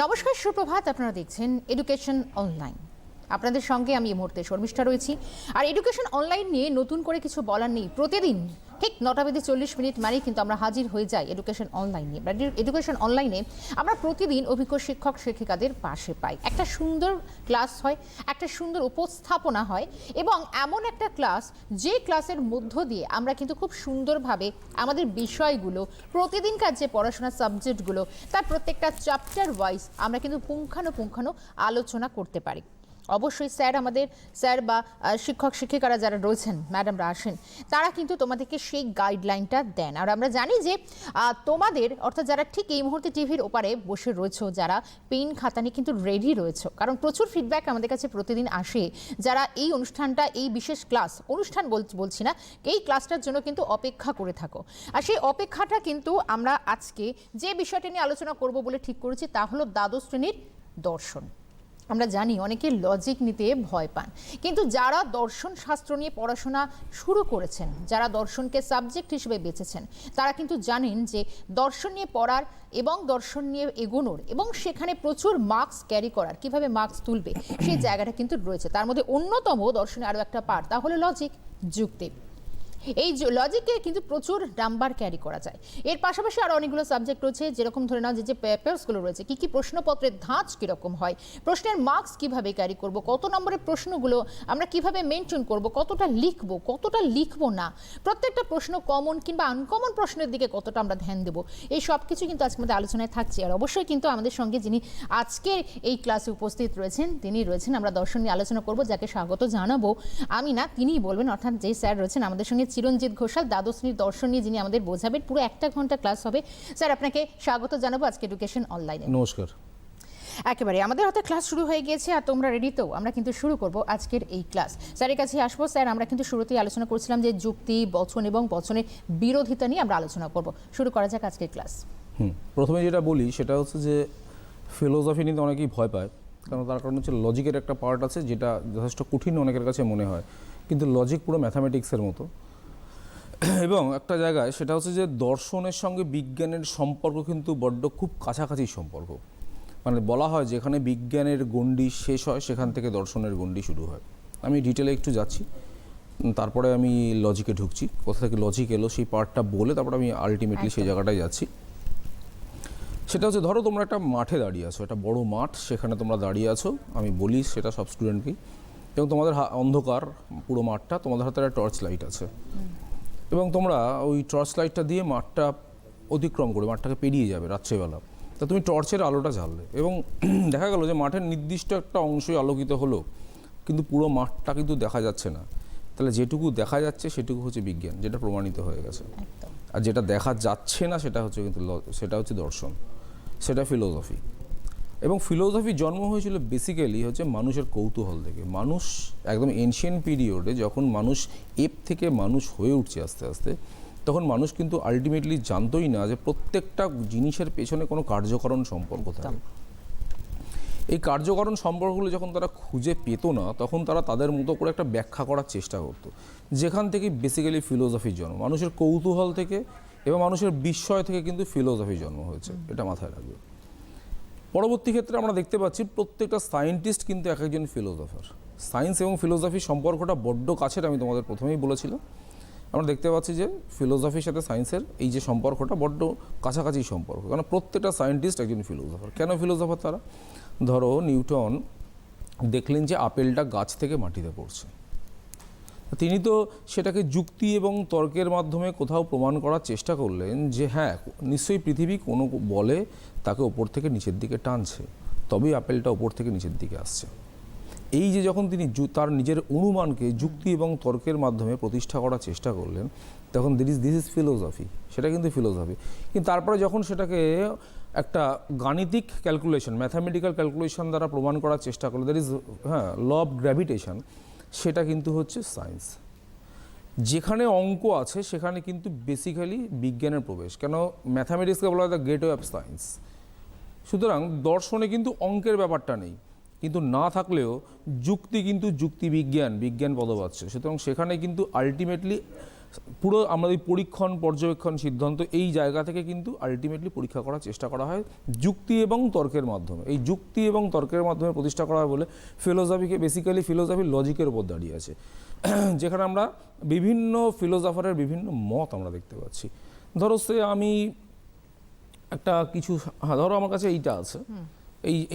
নমস্কার, সুপ্রভাত। আপনারা দেখছেন এডুকেশন অনলাইন। আপনাদের সঙ্গে আমি এই মুহূর্তে শর্মিষ্ঠা রয়েছি। আর এডুকেশন অনলাইন নিয়ে নতুন করে কিছু বলার নেই। প্রতিদিন ঠিক 9:40 মানেই কিন্তু আমরা হাজির হয়ে যাই এডুকেশন অনলাইনে। এডুকেশন অনলাইনে আমরা প্রতিদিন অভিজ্ঞ শিক্ষক শিক্ষিকাদের পাশে পাই। একটা সুন্দর ক্লাস হয়, একটা সুন্দর উপস্থাপনা হয় এবং এমন একটা ক্লাস যে ক্লাসের মধ্য দিয়ে আমরা কিন্তু খুব সুন্দরভাবে আমাদের বিষয়গুলো, প্রতিদিনকার যে পড়াশোনার সাবজেক্টগুলো, তার প্রত্যেকটা চ্যাপ্টার ওয়াইজ আমরা কিন্তু পুঙ্খানুপুঙ্খানু আলোচনা করতে পারি। অবশ্যই স্যার বা শিক্ষক শিক্ষিকারা যারা রয়েছেন, ম্যাডামরা আসেন, তারা কিন্তু তোমাদেরকে সেই গাইডলাইনটা দেন। আর আমরা জানি যে তোমাদের অর্থাৎ যারা ঠিক এই মুহূর্তে টিভির ওপারে বসে রয়েছো, যারা পেন খাতা নিয়ে কিন্তু রেডি রয়েছো, কারণ প্রচুর ফিডব্যাক আমাদের কাছে প্রতিদিন আসে, যারা এই অনুষ্ঠানটা, এই বিশেষ অনুষ্ঠান বলছি না, এই ক্লাসটার জন্য কিন্তু অপেক্ষা করে থাকো। আর সেই অপেক্ষাটা কিন্তু আমরা আজকে যে বিষয়টা নিয়ে আলোচনা করব বলে ঠিক করেছি, তা হলো দ্বাদশ শ্রেণীর দর্শন। আমরা জানি অনেকে লজিক নিতে ভয় পান, কিন্তু যারা দর্শন শাস্ত্র নিয়ে পড়াশোনা শুরু করেছেন, যারা দর্শনকে সাবজেক্ট হিসেবে বেছেছেন, তারা কিন্তু জানেন যে দর্শন নিয়ে পড়ার এবং দর্শন নিয়ে এগোনোর এবং সেখানে প্রচুর মার্কস ক্যারি করার, কিভাবে মার্কস তুলবে সেই জায়গাটা কিন্তু রয়েছে। তার মধ্যে অন্যতম দর্শনে আরও একটা পার্ট, তা হলো লজিক, যুক্তি। এই লজিকে কিন্তু প্রচুর নাম্বার ক্যারি করা যায়। এর পাশাপাশি আরও অনেকগুলো সাবজেক্ট রয়েছে, যেরকম ধরে নাও যে পেপারসগুলো রয়েছে, কী কী প্রশ্নপত্রের ধাঁচ কীরকম হয়, প্রশ্নের মার্কস কীভাবে ক্যারি করব, কত নম্বরের প্রশ্নগুলো আমরা কিভাবে মেনটেন করব, কতটা লিখবো, কতটা লিখবো না, প্রত্যেকটা প্রশ্ন কমন কিংবা আনকমন প্রশ্নের দিকে কতটা আমরা ধ্যান দেবো, এই সব কিছু কিন্তু আজকে আমাদের আলোচনায় থাকছে। আর অবশ্যই কিন্তু আমাদের সঙ্গে যিনি আজকের এই ক্লাসে উপস্থিত রয়েছেন, তিনি রয়েছেন, আমরা দর্শন নিয়ে আলোচনা করব, যাকে স্বাগত জানাবো আমি না, তিনিই বলবেন, অর্থাৎ যেই স্যার রয়েছেন আমাদের সঙ্গে, চিরঞ্জিত ঘোষাল, দ্বাদশ শ্রেণীর দর্শন নিয়ে যিনি আমাদের বোঝাবেন। পুরো 1 ঘন্টা ক্লাস হবে। স্যার, আপনাকে স্বাগত জানাবো আজকে এডুকেশন অনলাইনে। নমস্কার। একেবারে আমাদের হাতে ক্লাস শুরু হয়ে গিয়েছে, আর তোমরা রেডি তো? আমরা কিন্তু শুরু করব আজকের এই ক্লাস। স্যারের কাছে আসবো। স্যার, আমরা কিন্তু শুরুতেই আলোচনা করছিলাম যে যুক্তি, বচন এবং বচনের বিরোধিতা নিয়ে আমরা আলোচনা করব। শুরু করা যাক আজকের ক্লাস। প্রথমে যেটা বলি সেটা হচ্ছে যে ফিলোসফি নিতে অনেকেই ভয় পায়, কারণ তার কারণ হচ্ছে লজিকের একটা পার্ট আছে যেটা যথেষ্ট কঠিন অনেকের কাছে মনে হয়, কিন্তু লজিক পুরো ম্যাথামেটিক্সের মতো। এবং একটা জায়গায় সেটা হচ্ছে যে দর্শনের সঙ্গে বিজ্ঞানের সম্পর্ক কিন্তু বড্ড খুব কাছাকাছি সম্পর্ক। মানে বলা হয় যেখানে বিজ্ঞানের গণ্ডি শেষ হয় সেখান থেকে দর্শনের গণ্ডি শুরু হয়। আমি ডিটেলে একটু যাচ্ছি, তারপরে আমি লজিকে ঢুকছি, কোথা থেকে লজিক এলো সেই পার্টটা বলে তারপরে আমি আলটিমেটলি সেই জায়গাটায় যাচ্ছি। সেটা হচ্ছে, ধরো তোমরা একটা মাঠে দাঁড়িয়ে আছো, একটা বড় মাঠ, সেখানে তোমরা দাঁড়িয়ে আছো, আমি বলি সেটা সব স্টুডেন্টকেই, এবং তোমাদের অন্ধকার পুরো মাঠটা, তোমাদের হাতে একটা টর্চ লাইট আছে, এবং তোমরা ওই টর্চ লাইটটা দিয়ে মাঠটা অতিক্রম করে মাঠটাকে পেরিয়ে যাবে রাত্রেবেলা। তা তুমি টর্চের আলোটা জ্বাললে এবং দেখা গেল যে মাঠের নির্দিষ্ট একটা অংশই আলোকিত হলো, কিন্তু পুরো মাঠটা কিন্তু দেখা যাচ্ছে না। তাহলে যেটুকু দেখা যাচ্ছে সেটুকু হচ্ছে বিজ্ঞান, যেটা প্রমাণিত হয়ে গেছে। আর যেটা দেখা যাচ্ছে না সেটা হচ্ছে কিন্তু সেটা হচ্ছে দর্শন, সেটা ফিলোসফি। এবং ফিলোসফি জন্ম হয়েছিল বেসিক্যালি হচ্ছে মানুষের কৌতূহল থেকে। মানুষ একদম এনশিয়েন্ট পিরিয়ডে যখন মানুষ এপ থেকে মানুষ হয়ে উঠছে আস্তে আস্তে, তখন মানুষ কিন্তু আলটিমেটলি জানতোই না যে প্রত্যেকটা জিনিসের পেছনে কোনো কার্যকরণ সম্পর্ক থাকে। এই কার্যকরণ সম্পর্কগুলো যখন তারা খুঁজে পেত না, তখন তারা তাদের মতো করে একটা ব্যাখ্যা করার চেষ্টা করতো, যেখান থেকে বেসিক্যালি ফিলোসফির জন্ম। মানুষের কৌতূহল থেকে এবং মানুষের বিস্ময় থেকে কিন্তু ফিলোসফির জন্ম হয়েছে, এটা মাথায় রাখবে। পরবর্তী ক্ষেত্রে আমরা দেখতে পাচ্ছি প্রত্যেকটা সায়েন্টিস্ট কিন্তু এক একজন ফিলোসফার। সায়েন্স এবং ফিলোসফির সম্পর্কটা বড্ড কাছের, আমি তোমাদের প্রথমেই বলেছিলাম। আমরা দেখতে পাচ্ছি যে ফিলোসফির সাথে সায়েন্সের এই যে সম্পর্কটা বড্ড কাছাকাছি সম্পর্ক, কারণ প্রত্যেকটা সায়েন্টিস্ট একজন ফিলোসফার। কেন ফিলোসফার তারা? ধরো নিউটন দেখলেন যে আপেলটা গাছ থেকে মাটিতে পড়ছে, তিনি তো সেটাকে যুক্তি এবং তর্কের মাধ্যমে কোথাও প্রমাণ করার চেষ্টা করলেন যে হ্যাঁ, নিশ্চয়ই পৃথিবী কোনো বলে তাকে ওপর থেকে নিচের দিকে টানছে, তবেই আপেলটা ওপর থেকে নিচের দিকে আসছে। এই যে যখন তিনি তার নিজের অনুমানকে যুক্তি এবং তর্কের মাধ্যমে প্রতিষ্ঠা করার চেষ্টা করলেন, তখন দিস ইজ ফিলোসফি, সেটা কিন্তু ফিলোসফি। কিন্তু তারপরে যখন সেটাকে একটা গাণিতিক ক্যালকুলেশন, ম্যাথামেটিক্যাল ক্যালকুলেশন দ্বারা প্রমাণ করার চেষ্টা করলো, that is law of gravitation, সেটা কিন্তু হচ্ছে সায়েন্স। যেখানে অঙ্ক আছে সেখানে কিন্তু বেসিক্যালি বিজ্ঞানের প্রবেশ। কেন? ম্যাথামেটিক্সকে বলা হয় দ্য গেটওয়ে অফ সায়েন্স। সুতরাং দর্শনে কিন্তু অঙ্কের ব্যাপারটা নেই, কিন্তু না থাকলেও যুক্তি কিন্তু যুক্তিবিজ্ঞান, বিজ্ঞান পদবাচ্য। সুতরাং সেখানে কিন্তু আলটিমেটলি পুরো আমাদের পরীক্ষণ পর্যবেক্ষণ সিদ্ধান্ত এই জায়গা থেকে কিন্তু আলটিমেটলি পরীক্ষা করার চেষ্টা করা হয় যুক্তি এবং তর্কের মাধ্যমে। এই যুক্তি এবং তর্কের মাধ্যমে প্রতিষ্ঠা করা হয় বলে ফিলোসফিকে বেসিক্যালি ফিলোসফি লজিকের উপর দাঁড়িয়ে আছে, যেখানে আমরা বিভিন্ন ফিলোসফারের বিভিন্ন মত আমরা দেখতে পাচ্ছি। ধরো আমি একটা কিছু, ধরো আমার কাছে এইটা আছে,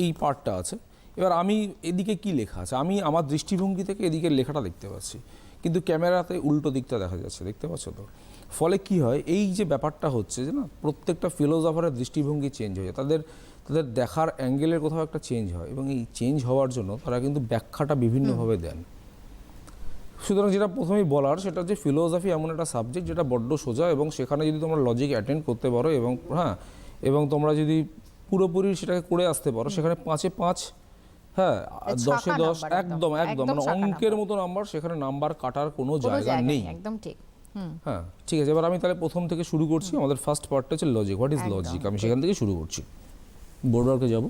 এই পার্টটা আছে, এবার আমি এদিকে কি লেখা আছে, আমি আমার দৃষ্টিভঙ্গি থেকে এদিকের লেখাটা দেখতে পাচ্ছি, কিন্তু ক্যামেরাতে উল্টো দিকটা দেখা যাচ্ছে, দেখতে পাচ্ছ তো? ফলে কি হয়, এই যে ব্যাপারটা হচ্ছে যে না, প্রত্যেকটা ফিলোসফারের দৃষ্টিভঙ্গি চেঞ্জ হয়ে যায়, তাদের দেখার অ্যাঙ্গেলের কোথাও একটা চেঞ্জ হয়, এবং এই চেঞ্জ হওয়ার জন্য তারা কিন্তু ব্যাখ্যাটা বিভিন্নভাবে দেন। সুতরাং যেটা প্রথমেই বলার সেটা হচ্ছে ফিলোসফি এমন একটা সাবজেক্ট যেটা বড্ড সোজা, এবং সেখানে যদি তোমরা লজিক অ্যাটেন্ড করতে পারো এবং এবং তোমরা যদি পুরোপুরি সেটাকে করে আসতে পারো, সেখানে 5-এ 5, 10-এ 10, একদম মানে অঙ্কের মতো নাম্বার, সেখানে নাম্বার কাটার কোনো জায়গা নেই। একদম ঠিক। ঠিক আছে, এবার আমি তাহলে প্রথম থেকে শুরু করছি। আমাদের ফার্স্ট পার্টটা হচ্ছে লজিক। What is logic? আমি সেখান থেকে শুরু করছি। বোর্ডওয়ার্কে যাব।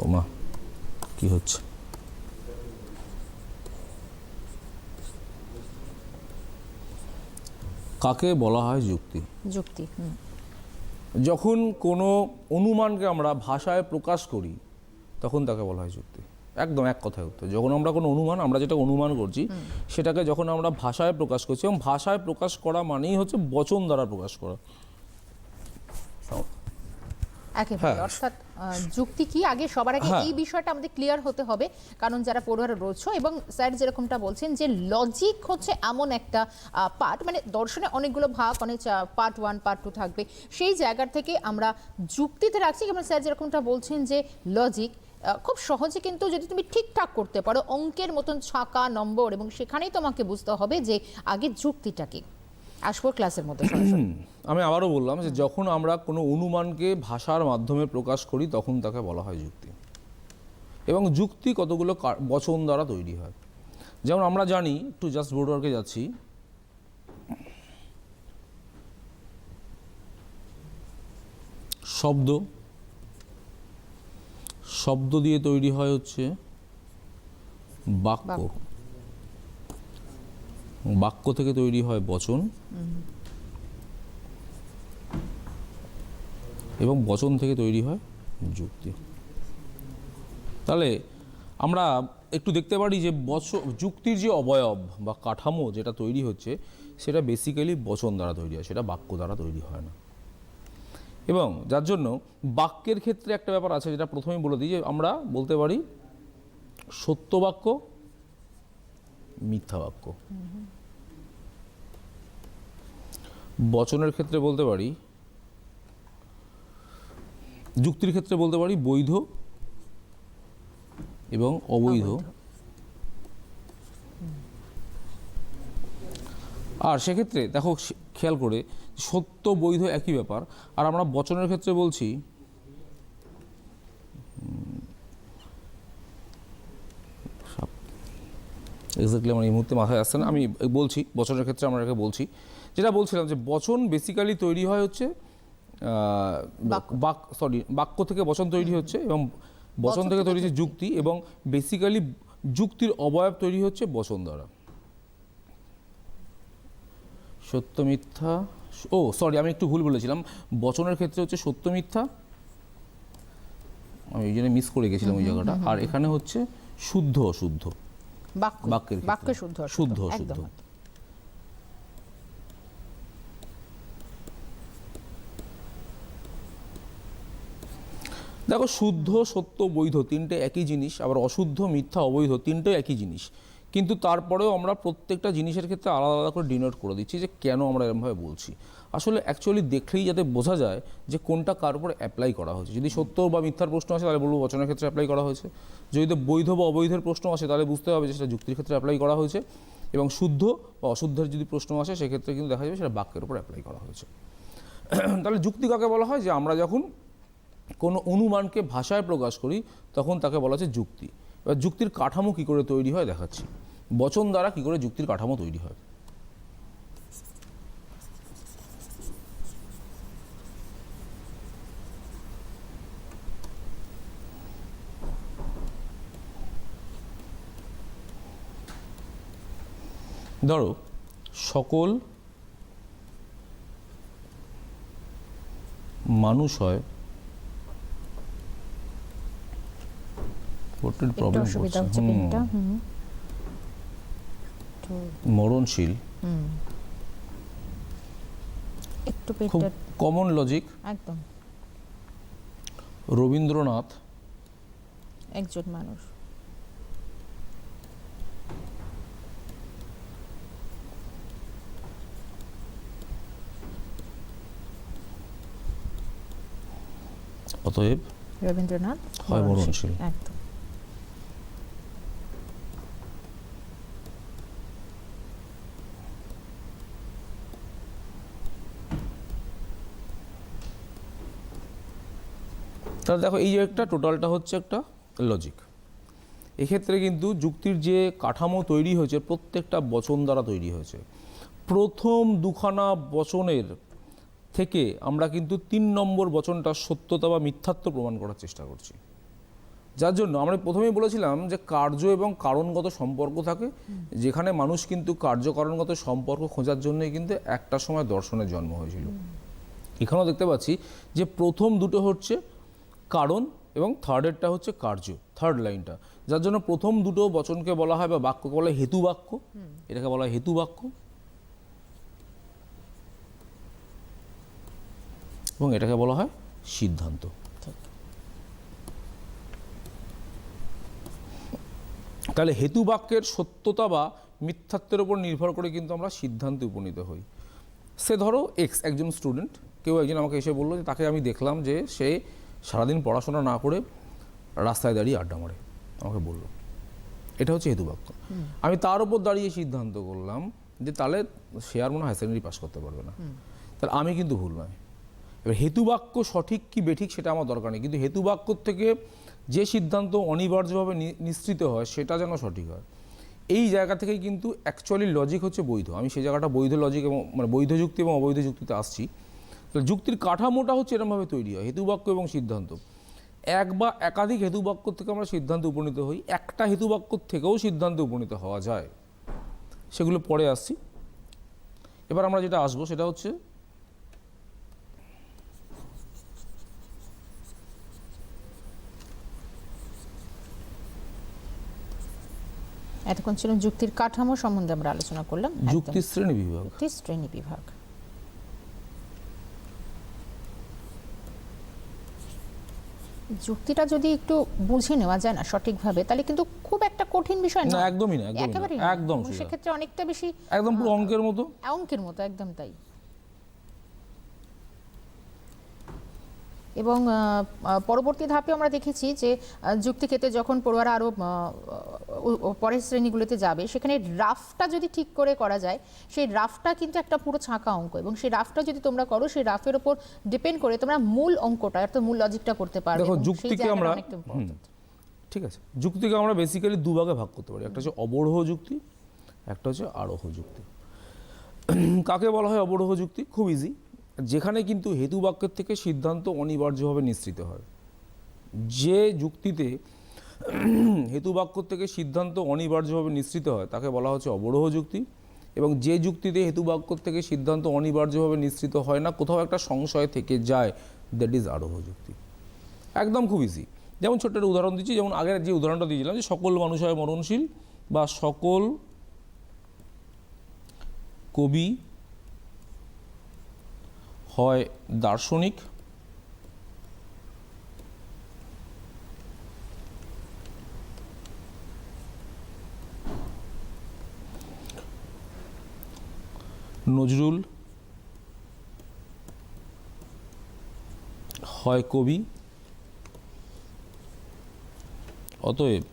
ও মা, কি হচ্ছে? কাকে বলা হয় যুক্তি? যুক্তি যখন কোনো অনুমানকে আমরা ভাষায় প্রকাশ করি তখন তাকে বলা হয় যুক্তি। একদম এক কথায় উত্তর। যখন আমরা কোনো অনুমান, আমরা যেটা অনুমান করছি সেটাকে যখন আমরা ভাষায় প্রকাশ করছি, এবং ভাষায় প্রকাশ করা মানেই হচ্ছে বচন দ্বারা প্রকাশ করা। একেবারে। অর্থাৎ যুক্তি কি, আগে সবার আগে এই বিষয়টা আমাদের ক্লিয়ার হতে হবে, কারণ যারা পড়ুয়ারা রয়েছে, এবং স্যার যেরকমটা বলছেন যে লজিক হচ্ছে এমন একটা পার্ট, মানে দর্শনে অনেকগুলো ভাগ, অনেক পার্ট 1 পার্ট 2 থাকবে, সেই জায়গা থেকে আমরা যুক্তিতে রাখছি। যেমন স্যার যেরকমটা বলছেন যে লজিক খুব সহজে, কিন্তু যদি তুমি ঠিকঠাক করতে পারো অঙ্কের মতন ছাকা নম্বর, এবং সেখানেই তোমাকে বুঝতে হবে যে আগে যুক্তিটা কি। আসবো ক্লাসের মধ্যে। আমি আবারও বললাম যে যখন আমরা কোনো অনুমানকে ভাষার মাধ্যমে প্রকাশ করি তখন তাকে বলা হয় যুক্তি, এবং যুক্তি কতগুলো বচন দ্বারা তৈরি হয়। যেমন আমরা জানি, একটু জাস্ট বোর্ডওয়ার্কে যাচ্ছি, শব্দ দিয়ে তৈরি হয় হচ্ছে বাক্য, বাক্য থেকে তৈরি হয় বচন, এবং বচন থেকে তৈরি হয় যুক্তি। তাহলে আমরা একটু দেখতে পারি যে যুক্তির যে অবয়ব বা কাঠামো যেটা তৈরি হচ্ছে সেটা বেসিক্যালি বচন দ্বারা তৈরি হয়, সেটা বাক্য দ্বারা তৈরি হয় না। এবং যার জন্য বাক্যের ক্ষেত্রে একটা ব্যাপার আছে, যেটা প্রথমেই বলে দিই, যে আমরা বলতে পারি সত্য বাক্য, মিথ্যা বাক্য। বচনের ক্ষেত্রে বলতে পারি, যুক্তির ক্ষেত্রে বলতে পারি বৈধ এবং অবৈধ। আর সেক্ষেত্রে দেখো, খেয়াল করে, সত্য বৈধ একই ব্যাপার। আর আমরা বচনের ক্ষেত্রে বলছি এক্স্যাক্টলি আমার এই মুহূর্তে মাথায় আসছে না, আমি বলছি বচনের ক্ষেত্রে আমরা এটাকে বলছি, যেটা বলছিলাম যে বচন বেসিক্যালি তৈরি হয় হচ্ছে বাক্য থেকে বচন তৈরি হচ্ছে, এবং বচন থেকে তৈরি হচ্ছে যুক্তি, এবং বেসিক্যালি যুক্তির অবয়ব তৈরি হচ্ছে বচন দ্বারা। সত্য মিথ্যা, আমি একটু ভুল বলেছিলাম, বচনের ক্ষেত্রে হচ্ছে সত্য মিথ্যা, আমি ওই জন্য মিস করে গেছিলাম ওই জায়গাটা। আর এখানে হচ্ছে শুদ্ধ অশুদ্ধ, বাক্যে শুদ্ধ অশুদ্ধ। দেখো, শুদ্ধ সত্য বৈধ তিনটে একই জিনিস, আবার অশুদ্ধ মিথ্যা অবৈধ তিনটে একই জিনিস, কিন্তু তারপরেও আমরা প্রত্যেকটা জিনিসের ক্ষেত্রে আলাদা আলাদা করে ডিনোট করে দিচ্ছি যে কেন আমরা এরকমভাবে বলছি। আসলে অ্যাকচুয়ালি দেখলেই যাতে বোঝা যায় যে কোনটা কার উপর অ্যাপ্লাই করা হয়েছে। যদি সত্য বা মিথ্যার প্রশ্ন আসে তাহলে বলবো বচনের ক্ষেত্রে অ্যাপ্লাই করা হয়েছে, যদি বৈধ বা অবৈধের প্রশ্ন আসে তাহলে বুঝতে হবে যে সেটা যুক্তির ক্ষেত্রে অ্যাপ্লাই করা হয়েছে, এবং শুদ্ধ বা অশুদ্ধের যদি প্রশ্ন আসে সেক্ষেত্রে কিন্তু দেখা যাবে সেটা বাক্যের উপর অ্যাপ্লাই করা হয়েছে। তাহলে যুক্তি কাকে বলা হয়? যে আমরা যখন কোনো অনুমানকে ভাষায় প্রকাশ করি তখন তাকে বলা হচ্ছে যুক্তি। এবার যুক্তির কাঠামো কী করে তৈরি হয় দেখাচ্ছি, বচন দ্বারা কী করে যুক্তির কাঠামো তৈরি হয়। ধরো সকল মানুষ হয়, প্রবলেম মরণশীল, খুব কমন লজিক। একদম রবীন্দ্রনাথ একজন মানুষ, অতএব রবীন্দ্রনাথ হয় মরণশীল। একদম। তাহলে দেখো এই যে একটা টোটালটা হচ্ছে একটা লজিক। এক্ষেত্রে কিন্তু যুক্তির যে কাঠামো তৈরি হয়েছে প্রত্যেকটা বচন দ্বারা তৈরি হয়েছে। প্রথম দুখানা বচনের থেকে আমরা কিন্তু 3 নম্বর বচনটা সত্যতা বা মিথ্যাত্ব প্রমাণ করার চেষ্টা করছি। যার জন্য আমরা প্রথমেই বলেছিলাম যে কার্য এবং কারণগত সম্পর্ক থাকে, যেখানে মানুষ কিন্তু কার্যকারণগত সম্পর্ক খোঁজার জন্যই কিন্তু একটা সময় দর্শনের জন্ম হয়েছিল। এখানেও দেখতে পাচ্ছি যে প্রথম দুটো হচ্ছে কারণ এবং থার্ডেরটা হচ্ছে কার্য, থার্ড লাইনটা, যার জন্য প্রথম দুটো বচনকে বলা হয় বা বাক্যকে বলা হয় হেতু বাক্য, এটাকে বলা হয় হেতু বাক্য, এবং এটাকে বলা হয় সিদ্ধান্ত। তাহলে হেতু বাক্যের সত্যতা বা মিথ্যাত্বের উপর নির্ভর করে কিন্তু আমরা সিদ্ধান্তে উপনীত হই। সে ধরো এক্স একজন স্টুডেন্ট, কেউ একজন আমাকে এসে বললো যে তাকে আমি দেখলাম যে সে সারাদিন পড়াশোনা না করে রাস্তায় দাঁড়িয়ে আড্ডা মারে, আমাকে বললো, এটা হচ্ছে হেতু বাক্য। আমি তার উপর দাঁড়িয়ে সিদ্ধান্ত করলাম যে তাহলে সে আর মনে হয় সেকেন্ডারি পাস করতে পারবে না, তাহলে আমি কিন্তু ভুল নয়। এবার হেতু বাক্য সঠিক কি বেঠিক সেটা আমার দরকার নেই, কিন্তু হেতু বাক্য থেকে যে সিদ্ধান্ত অনিবার্যভাবে নিশ্চিত হয় সেটা যেন সঠিক হয়, এই জায়গা থেকেই কিন্তু অ্যাকচুয়ালি লজিক হচ্ছে বৈধ। আমি সেই জায়গাটা বৈধ লজিক এবং মানে বৈধ যুক্তি এবং অবৈধ যুক্তিতে আসছি। তো যুক্তির কাঠামোটা হচ্ছে এরকমভাবে তৈরি হয়, হেতু বাক্য এবং সিদ্ধান্ত। এক বা একাধিক হেতু বাক্য থেকে আমরা সিদ্ধান্তে উপনীত হই, একটা হেতু বাক্য থেকেও সিদ্ধান্তে উপনীত হওয়া যায়, সেগুলো পরে আসছি। এবার আমরা যেটা আসবো সেটা হচ্ছে এতক্ষণ ছিল যুক্তির কাঠামো সম্বন্ধে আমরা আলোচনা করলাম, যুক্তির শ্রেণী বিভাগ। যুক্তির শ্রেণী বিভাগ। যুক্তিটা যদি একটু বুঝে নেওয়া যায় না সঠিকভাবে, তাহলে কিন্তু খুব একটা কঠিন বিষয় না, না, একদমই না, একেবারে একদম সেক্ষেত্রে অনেকটা বেশি একদম পুরো অঙ্কের মতো, অঙ্কের মতো, একদম তাই। এবং পরবর্তী ধাপে আমরা দেখেছি যে যুক্তি ক্ষেত্রে যখন পড়ুয়ারা আরও পরের শ্রেণীগুলোতে যাবে, সেখানে রাফটা যদি ঠিক করে করা যায়, সেই রাফটা কিন্তু একটা পুরো ছাঁকা অঙ্ক, এবং সেই রাফটা যদি তোমরা করো, সেই রাফের উপর ডিপেন্ড করে তোমরা মূল অঙ্কটা অর্থাৎ মূল লজিকটা করতে পারবে। দেখো যুক্তিকে আমরা ঠিক আছে, যুক্তিকে আমরা বেসিক্যালি দুভাগে ভাগ করতে পারি, একটা হচ্ছে অবরোহ যুক্তি, একটা হচ্ছে আরোহ যুক্তি। কাকে বলা হয় অবরোহ যুক্তি? খুব ইজি, যেখানে কিন্তু হেতু বাক্যের থেকে সিদ্ধান্ত অনিবার্যভাবে নিশ্চিত হয়। যে যুক্তিতে হেতু বাক্য থেকে সিদ্ধান্ত অনিবার্যভাবে নিশ্চিত হয় তাকে বলা হচ্ছে অবরোহ যুক্তি, এবং যে যুক্তিতে হেতু বাক্য থেকে সিদ্ধান্ত অনিবার্যভাবে নিশ্চিত হয় না, কোথাও একটা সংশয় থেকে যায়, দ্যাট ইজ আরোহ যুক্তি। একদম খুব ইজি। যেমন ছোট্ট একটা উদাহরণ দিচ্ছি, যেমন আগের যে উদাহরণটা দিয়েছিলাম যে সকল মানুষ হয় মরণশীল, বা সকল কবি হয় দার্শনিক, নজরুল হয় কবি, অতএব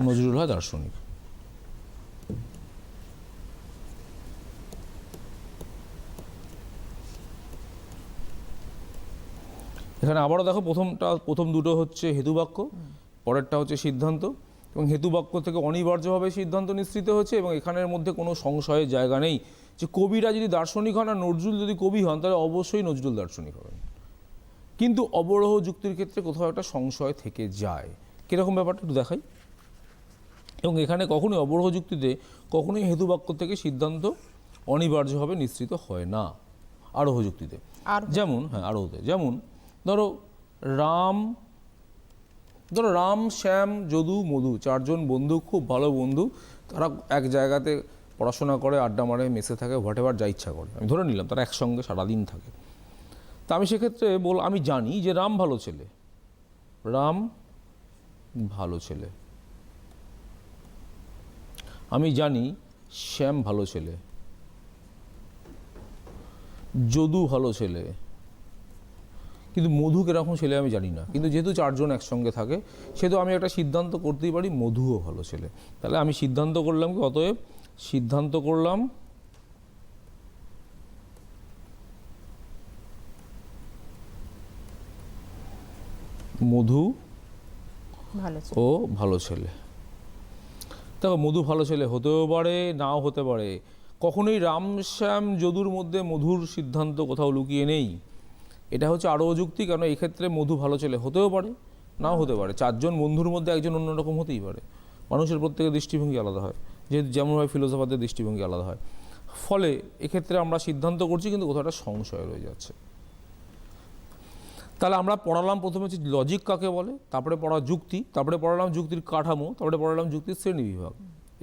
নজরুল হয় দার্শনিক। এখানে আবারও দেখো প্রথম দুটো হচ্ছে হেতু বাক্য, পরেরটা হচ্ছে সিদ্ধান্ত, এবং হেতুবাক্য থেকে অনিবার্যভাবে সিদ্ধান্ত নিঃসৃত হচ্ছে, এবং এখানের মধ্যে কোনো সংশয়ের জায়গা নেই যে কবিরা যদি দার্শনিক হন আর নজরুল যদি কবি হন তাহলে অবশ্যই নজরুল দার্শনিক হবেন। কিন্তু অবরোহ যুক্তির ক্ষেত্রে কোথাও একটা সংশয় থেকে যায়। কীরকম ব্যাপারটা একটু দেখাই। এবং এখানে কখনোই অবরোহ যুক্তিতে কখনোই হেতুবাক্য থেকে সিদ্ধান্ত অনিবার্যভাবে নিঃসৃত হয় না আরোহ যুক্তিতে। যেমন আরোহতে যেমন ধরো রাম, শ্যাম, যদু, মধু, চারজন বন্ধু, খুব ভালো বন্ধু, তারা এক জায়গাতে পড়াশোনা করে, আড্ডা মারে, মেসে থাকে, হোয়াটএভার যা ইচ্ছা করে, আমি ধরে নিলাম তারা একসঙ্গে সারাদিন থাকে। তা আমি সেক্ষেত্রে আমি জানি যে রাম ভালো ছেলে, আমি জানি শ্যাম ভালো ছেলে, যদু ভালো ছেলে, কিন্তু মধু কিরকম ছেলে আমি জানি না। কিন্তু যেহেতু চারজন একসঙ্গে থাকে সেহেতু আমি একটা সিদ্ধান্ত করতেই পারি মধুও ভালো ছেলে। তাহলে আমি সিদ্ধান্ত করলাম কি, অতএব সিদ্ধান্ত করলাম মধু ও ভালো ছেলে। দেখো মধু ভালো ছেলে হতেও পারে, নাও হতে পারে। কখনোই রাম, শ্যাম, যদুর মধ্যে মধুর সিদ্ধান্ত কোথাও লুকিয়ে নেই। এটা হচ্ছে আরও যুক্তি, কারণ এক্ষেত্রে মধু ভালো ছেলে হতেও পারে, নাও হতে পারে। চারজন বন্ধুর মধ্যে একজন অন্যরকম হতেই পারে। মানুষের প্রত্যেকের দৃষ্টিভঙ্গি আলাদা হয়, যেমনভাবে ফিলোসফারদের দৃষ্টিভঙ্গি আলাদা হয়। ফলে এক্ষেত্রে আমরা সিদ্ধান্ত করছি কিন্তু কোথাও একটা সংশয় রয়ে যাচ্ছে। তাহলে আমরা পড়ালাম প্রথমে হচ্ছে লজিক কাকে বলে, তারপরে পড়া যুক্তি, তারপরে পড়ালাম যুক্তির কাঠামো, তারপরে পড়ালাম যুক্তির শ্রেণীবিভাগ,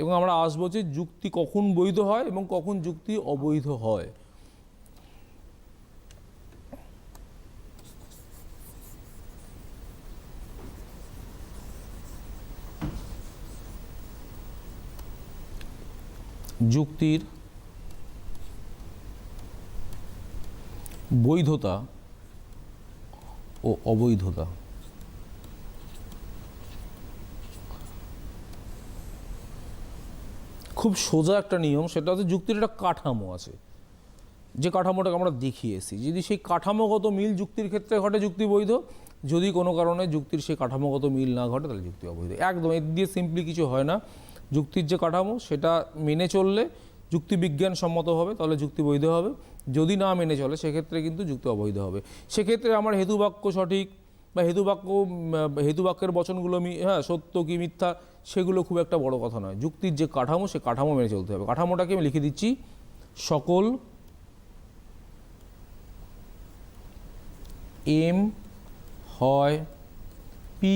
এবং আমরা আসবো যে যুক্তি কখন বৈধ হয় এবং কখন যুক্তি অবৈধ হয়। যুক্তির বৈধতা ও অবৈধতা। খুব সোজা একটা নিয়ম, সেটা হচ্ছে যুক্তির একটা কাঠামো আছে, যে কাঠামোটাকে আমরা দেখিয়েছি। যদি সেই কাঠামোগত মিল যুক্তির ক্ষেত্রে ঘটে যুক্তি বৈধ, যদি কোনো কারণে যুক্তির সেই কাঠামোগত মিল না ঘটে তাহলে যুক্তি অবৈধ। একদম এর দিয়ে সিম্পলি কিছু হয় না। যুক্তির যে কাঠামো সেটা মেনে চললে যুক্তিবিজ্ঞান সম্মত হবে, তাহলে যুক্তি বৈধ হবে। যদি না মেনে চলে সেক্ষেত্রে কিন্তু যুক্তি অবৈধ হবে। সেক্ষেত্রে আমার হেতুবাক্য সঠিক বা হেতুবাক্যের বচনগুলো সত্য কি মিথ্যা সেগুলো খুব একটা বড় কথা নয়। যুক্তির যে কাঠামো সে কাঠামো মেনে চলতে হবে। কাঠামোটাকে আমি লিখে দিচ্ছি, সকল এম হয় পি,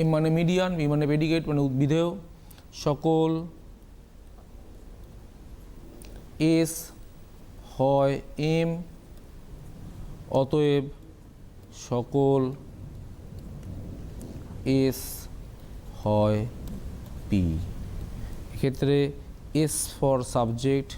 এম মানে মিডিয়ান, বি মানে প্রেডিকেট মানে উদ্ভিদেয়, সকল এস হয় এম, অতএব সকল এস হয় পি। এক্ষেত্রে এস ফর সাবজেক্ট,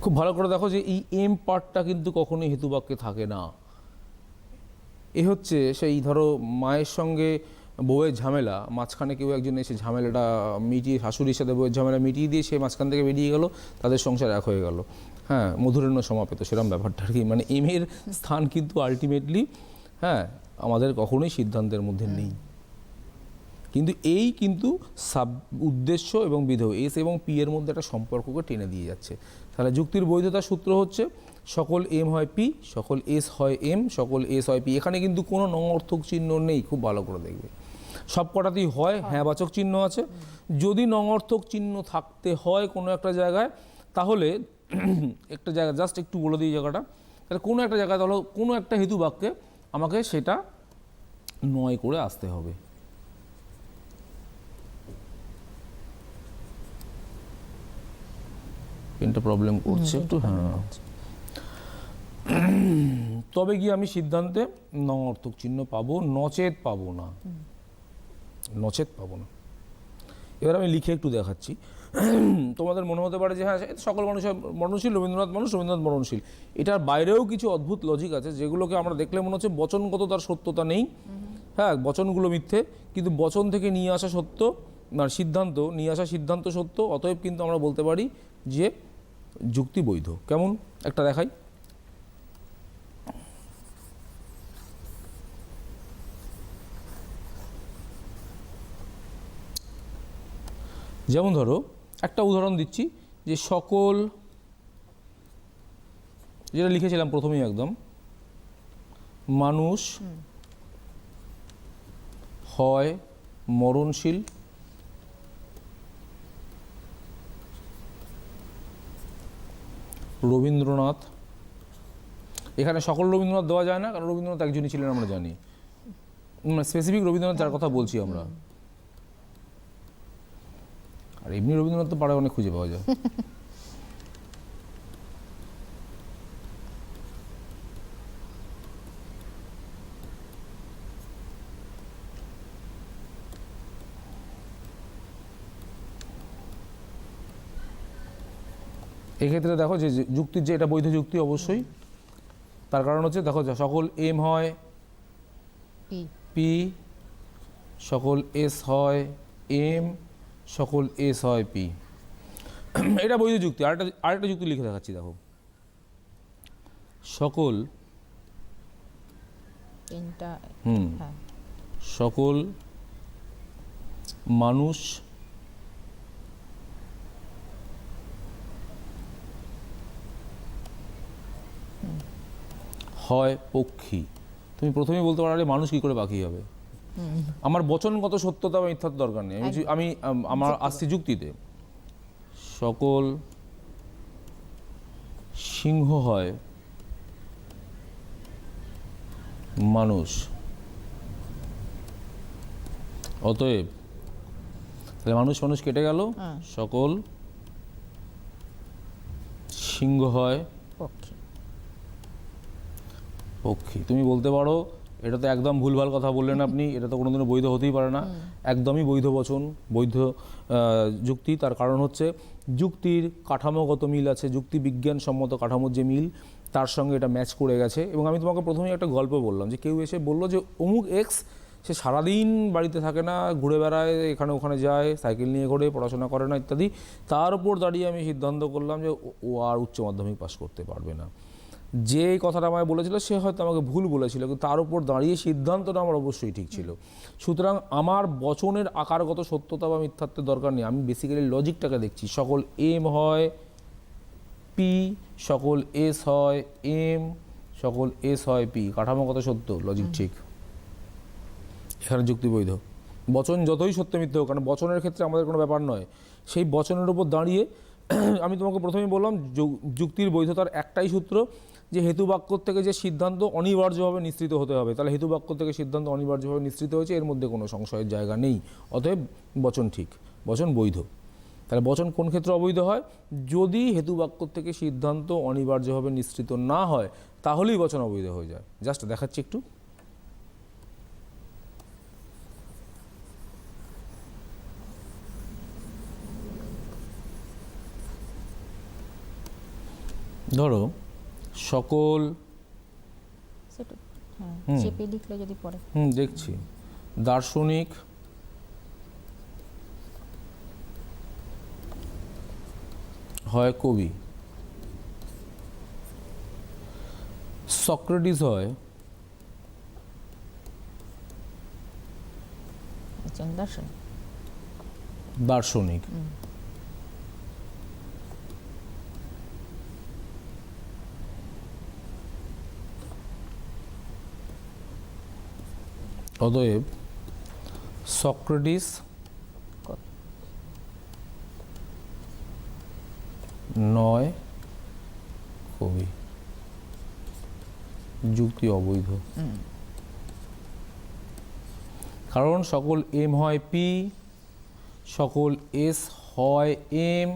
খুব ভালো করে দেখো যে এই এম পার্টটা কিন্তু কখনোই হেতুবাক্যে থাকে না। এ হচ্ছে সেই ধরো মায়ের সঙ্গে বউয়ের ঝামেলা, মাঝখানে কেউ একজন এসে ঝামেলাটা মিটিয়ে, শাশুড়ির সাথে বউয়ের ঝামেলা মিটিয়ে দিয়ে সে মাঝখান থেকে বেরিয়ে গেল, তাদের সংসার এক হয়ে গেল। মধুরেণ্য সমাপেত সেরকম ব্যাপারটা আর কি। মানে এমের স্থান কিন্তু আলটিমেটলি আমাদের কখনোই সিদ্ধান্তের মধ্যে নেই। কিন্তু এই কিন্তু উদ্দেশ্য এবং বিধেয় এস এবং পি এর মধ্যে একটা সম্পর্ককে টেনে দিয়ে যাচ্ছে। তাহলে যুক্তির বৈধতার সূত্র হচ্ছে সকল এম হয় পি, সকল এস হয় এম, সকল এস হয় পি। এখানে কিন্তু কোনো নঙর্থক চিহ্ন নেই, খুব ভালো করে দেখবে। সব কটাতেই হয় হ্যাঁবাচক চিহ্ন আছে। যদি নঙর্থক চিহ্ন থাকতে হয় কোনো একটা জায়গায়, তাহলে একটা জায়গা জাস্ট একটু বলে দিই জায়গাটা, তাহলে কোনো একটা জায়গায় তাহলে কোনো একটা হেতু বাক্যে আমাকে সেটা নয় করে আসতে হবে। পেনটা প্রবলেম করছে একটু, তবে গিয়ে আমি সিদ্ধান্তে নঙর্থক চিহ্ন পাবো, নচেত পাবো না। এবার আমি লিখে একটু দেখাচ্ছি। তোমাদের মনে হতে পারে যে হ্যাঁ সকল মানুষ মরণশীল, রবীন্দ্রনাথ মরণশীল। এটার বাইরেও কিছু অদ্ভুত লজিক আছে যেগুলোকে আমরা দেখলে মনে হচ্ছে বচনগত তার সত্যতা নেই, হ্যাঁ বচনগুলো মিথ্যে, কিন্তু বচন থেকে নিয়ে আসা সত্য, না সিদ্ধান্ত নিয়ে আসা সিদ্ধান্ত সত্য, অতএব কিন্তু আমরা বলতে পারি যে যুক্তি বৈধ। কেমন একটা দেখাই। যেমন ধরো একটা উদাহরণ দিচ্ছি যে সকল, যেটা লিখেছিলাম প্রথমেই একদম, মানুষ হয় মরণশীল রবীন্দ্রনাথ, এখানে সকল রবীন্দ্রনাথ দেওয়া যায় না কারণ রবীন্দ্রনাথ একজনই ছিলেন আমরা জানি, স্পেসিফিক রবীন্দ্রনাথ যার কথা বলছি আমরা। আর এমনি রবীন্দ্রনাথ তো পাড়ায় অনেক খুঁজে পাওয়া যায়। এক্ষেত্রে দেখো যে যুক্তির যে এটা বৈধ যুক্তি অবশ্যই, তার কারণ হচ্ছে দেখো সকল এম হয় পি, সকল এস হয় এম, সকল এস হয় পি, এটা বৈধ যুক্তি। আরেকটা যুক্তি লিখে দেখাচ্ছি দেখো, সকল সকল মানুষ হয় পক্ষী। তুমি প্রথমেই বলতে পারলে মানুষ কি করে পাখি হবে। আমার বচনগত সত্যতা বা মিথ্যার দরকার নেই, আমি আমার আসছি যুক্তিতে। সকল সিংহ হয় মানুষ, অতএব তাহলে মানুষ কেটে গেল, সকল সিংহ হয় পক্ষী। তুমি বলতে পারো এটা তো একদম ভুলভাল কথা বললেন আপনি, এটা তো কোনোদিনও বৈধ হতেই পারে না। একদমই বৈধ বচন, বৈধ যুক্তি। তার কারণ হচ্ছে যুক্তির কাঠামোগত মিল আছে, যুক্তি বিজ্ঞানসম্মত কাঠামোর যে মিল তার সঙ্গে এটা ম্যাচ করে গেছে। এবং আমি তোমাকে প্রথমেই একটা গল্প বললাম যে কেউ এসে বললো যে অমুক এক্স, সে সারাদিন বাড়িতে থাকে না, ঘুরে বেড়ায়, এখানে ওখানে যায়, সাইকেল নিয়ে ঘোরে, পড়াশোনা করে না ইত্যাদি। তার উপর দাঁড়িয়ে আমি সিদ্ধান্ত করলাম যে ও আর উচ্চ মাধ্যমিক পাস করতে পারবে না। যে কথাটা আমায় বলেছিল সে হয়তো আমাকে ভুল বলেছিল, কিন্তু তার উপর দাঁড়িয়ে সিদ্ধান্তটা আমার অবশ্যই ঠিক ছিল। সুতরাং আমার বচনের আকারগত সত্যতা বা মিথ্যাত্বের দরকার নেই, আমি বেসিক্যালি লজিকটাকে দেখছি। সকল এম হয় পি, সকল এস হয় এম, সকল এস হয় পি, কাঠামোগত সত্য, লজিক ঠিক, এখানে যুক্তি বৈধ। বচন যতই সত্য মিথ্যে হোক, কারণ বচনের ক্ষেত্রে আমাদের কোনো ব্যাপার নয়, সেই বচনের উপর দাঁড়িয়ে আমি তোমাকে প্রথমেই বললাম যুক্তির বৈধতার একটাই সূত্র, যে হেতুবাক্য থেকে যে সিদ্ধান্ত অনিবার্যভাবে নিঃসৃত হতে হবে। তাহলে হেতুবাক্য থেকে সিদ্ধান্ত অনিবার্যভাবে নিঃসৃত হয়েছে, এর মধ্যে কোনো সংশয়ের জায়গা নেই, অতএব বচন ঠিক, বচন বৈধ। তাহলে বচন কোন ক্ষেত্রে অবৈধ হয়? যদি হেতুবাক্য থেকে সিদ্ধান্ত অনিবার্যভাবে নিঃসৃত না হয়, তাহলেই বচন অবৈধ হয়ে যায়। জাস্ট দেখাচ্ছি একটু। ধরো সকল, দেখছি, দার্শনিক হয় কবি, সক্রেটিস হয় দার্শনিক, অতএব সক্রেটিস নয় কবি, যুক্তি অবৈধ। কারণ সকল এম হয় পি, সকল এস হয় এম,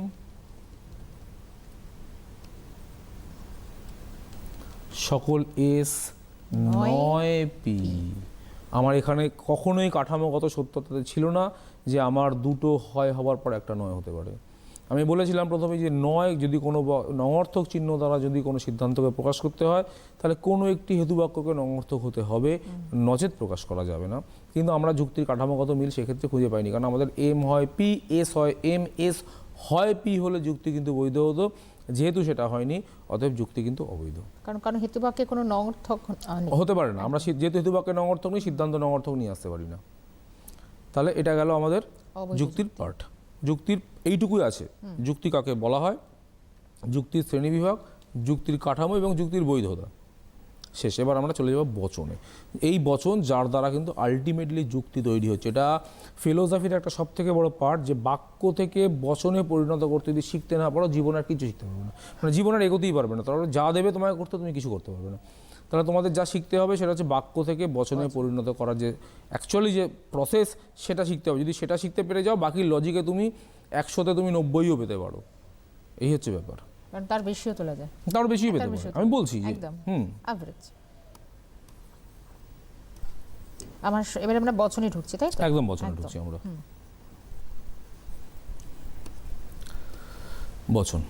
সকল এস নয় পি। আমার এখানে কখনোই কাঠামোগত সত্যতা ছিল না যে আমার দুটো হয় হবার পর একটা নয় হতে পারে। আমি বলেছিলাম প্রথমে যে নয় যদি কোনো নঙর্থক চিহ্ন দ্বারা যদি কোনো সিদ্ধান্তকে প্রকাশ করতে হয় তাহলে কোনো একটি হেতুবাক্যকে নঙর্থক হতে হবে, নচেত প্রকাশ করা যাবে না। কিন্তু আমরা যুক্তির কাঠামোগত মিল সেক্ষেত্রে খুঁজে পাইনি, কারণ আমাদের এম হয় পি, এস হয় এম, এস হয় পি হলে যুক্তি কিন্তু বৈধ হতো। যেহেতু সেটা হয়নি, অতএব যুক্তি কিন্তু অবৈধ। কারণ হেতুবাক্যে কোনো নঙর্থক নেই। হতে পারে না, আমরা যেহেতু হেতুবাক্যে নঙর্থক নেই, সিদ্ধান্ত নঙর্থক নিয়ে আসতে পারি না। তাহলে এটা গেল আমাদের অবৈধ যুক্তির পার্ট। যুক্তির এইটুকুই আছে। যুক্তি কাকে বলা হয়, যুক্তির শ্রেণীবিভাগ, যুক্তির কাঠামো এবং যুক্তির বৈধতা শেষ। এবার আমরা চলে যাব বচনে। এই বচন যার দ্বারা কিন্তু আলটিমেটলি যুক্তি তৈরি হচ্ছে। এটা ফিলোসফির একটা সব থেকে বড় পার্ট, যে বাক্য থেকে বচনে পরিণত করতে যদি শিখতে না পারো, জীবনে আর কিছু শিখতে পারবে না, মানে জীবনের এগোতেই পারবে না। তাহলে যা দেবে তোমাকে করতে, তুমি কিছু করতে পারবে না। তাহলে তোমাদের যা শিখতে হবে সেটা হচ্ছে বাক্য থেকে বচনে পরিণত করার যে অ্যাকচুয়ালি যে প্রসেস, সেটা শিখতে হবে। যদি সেটা শিখতে পেরে যাও, বাকি লজিকে তুমি 100তে তুমি 90ও পেতে পারো। এই হচ্ছে ব্যাপার। কারণ তার বেশিও তোলা যায়, তার বেশিও পেতে তার পারো, বেশিও আমি তোলা বলছি যে একদম অ্যাভারেজ। এবারে আমরা বচনে ঢুকছি, তাই তো? একদম বচনে একদম। ঢুকছি আমরা। বচন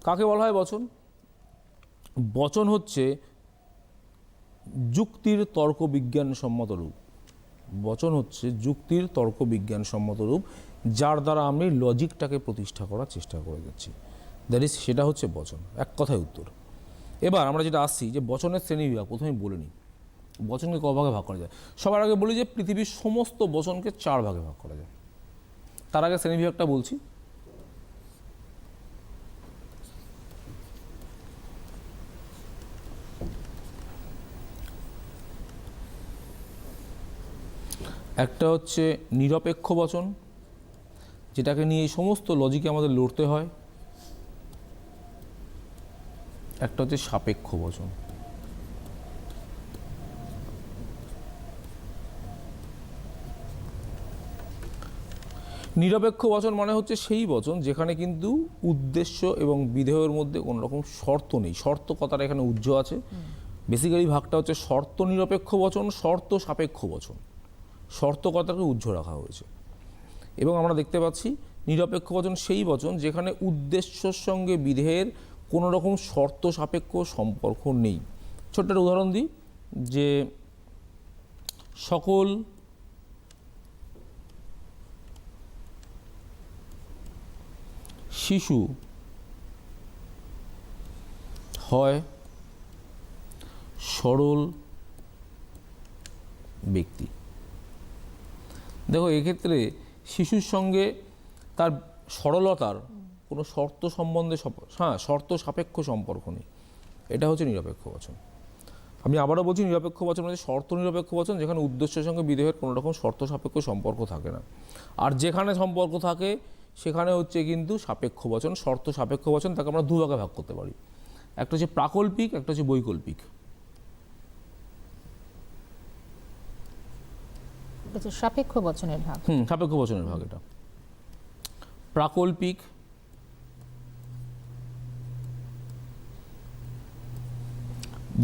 কাকে বলা হয়? বচন, বচন হচ্ছে যুক্তির তর্ক বিজ্ঞানসম্মত রূপ। বচন হচ্ছে যুক্তির তর্ক বিজ্ঞানসম্মত রূপ, যার দ্বারা আমি লজিকটাকে প্রতিষ্ঠা করার চেষ্টা করে যাচ্ছি। সেটা হচ্ছে বচন, এক কথায় উত্তর। এবার আমরা যেটা আসছি যে বচনের শ্রেণীবিভাগ, প্রথমে বলে নিই বচনকে ক ভাগে ভাগ করা যায়। সবার আগে বলি যে পৃথিবীর সমস্ত বচনকে 4 ভাগে ভাগ করা যায়। তার আগে শ্রেণীবিভাগটা বলছি। একটা হচ্ছে নিরপেক্ষ বচন, যেটাকে নিয়ে এই সমস্ত লজিকে আমাদের লড়তে হয়। একটা হচ্ছে সাপেক্ষ বচন। নিরপেক্ষ বচন মানে হচ্ছে সেই বচন যেখানে কিন্তু উদ্দেশ্য এবং বিধেয়ের মধ্যে কোনো রকম শর্ত নেই। শর্ত কথাটা এখানে উজ্জ আছে। বেসিক্যালি ভাগটা হচ্ছে শর্ত নিরপেক্ষ বচন, শর্ত সাপেক্ষ বচন। শর্ত কথাকে উজ্জ রাখা হয়েছে। এবং আমরা দেখতে পাচ্ছি নিরপেক্ষ বচন সেই বচন যেখানে উদ্দেশ্যর সঙ্গে বিধেয়ের কোনো রকম শর্ত সাপেক্ষ সম্পর্ক নেই। ছোট্ট একটা উদাহরণ দিই, যে সকল শিশু হয় সরল ব্যক্তি। দেখো, এক্ষেত্রে শিশুর সঙ্গে তার সরলতার কোনো শর্ত সম্বন্ধে শর্ত সাপেক্ষ সম্পর্ক নেই। এটা হচ্ছে নিরপেক্ষ বচন। আমি আবারও বলছি, নিরপেক্ষ বচন মানে শর্ত নিরপেক্ষ বচন যেখানে উদ্দেশ্যের সঙ্গে বিধেয়ের কোনো রকম শর্ত সাপেক্ষ সম্পর্ক থাকে না। আর যেখানে সম্পর্ক থাকে সেখানে হচ্ছে কিন্তু সাপেক্ষ বচন, শর্ত সাপেক্ষ বচন। তাকে আমরা 2 ভাগে ভাগ করতে পারি। একটা হচ্ছে প্রাকল্পিক, একটা হচ্ছে বৈকল্পিক। এটা সাপেক্ষ বচনের ভাগ। সাপেক্ষ বচনের ভাগ এটা। প্রাকল্পিক,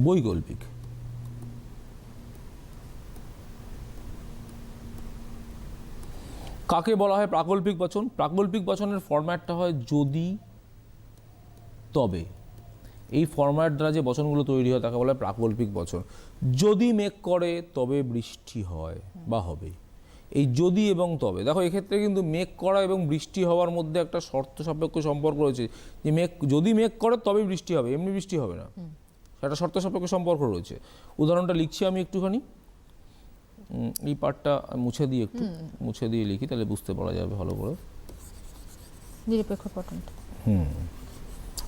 বৈকল্পিক। কাকে বলা হয় প্রাকল্পিক বচন? প্রাকল্পিক বচনের ফরম্যাটটা হয় যদি তবে। এই ফরম্যাট দ্বারা যে বচনগুলো তৈরি হয় তাকে বলা হয় প্রাকল্পিক বচন। যদি মেঘ করে তবে বৃষ্টি হয় বা হবে। এই যদি এবং তবে, দেখো এক্ষেত্রে কিন্তু মেঘ করা এবং বৃষ্টি হওয়ার মধ্যে একটা শর্ত সাপেক্ষ সম্পর্ক রয়েছে। যে যদি মেঘ করে তবে বৃষ্টি হবে, এমনি বৃষ্টি হবে না, সেটা শর্ত সাপেক্ষ সম্পর্ক রয়েছে। উদাহরণটা লিখছি আমি একটুখানি, এই পার্টটা মুছে দিয়ে মুছে দিয়ে লিখি, তাহলে বুঝতে পারা যাবে ভালো করে। নিরপেক্ষ বচনটা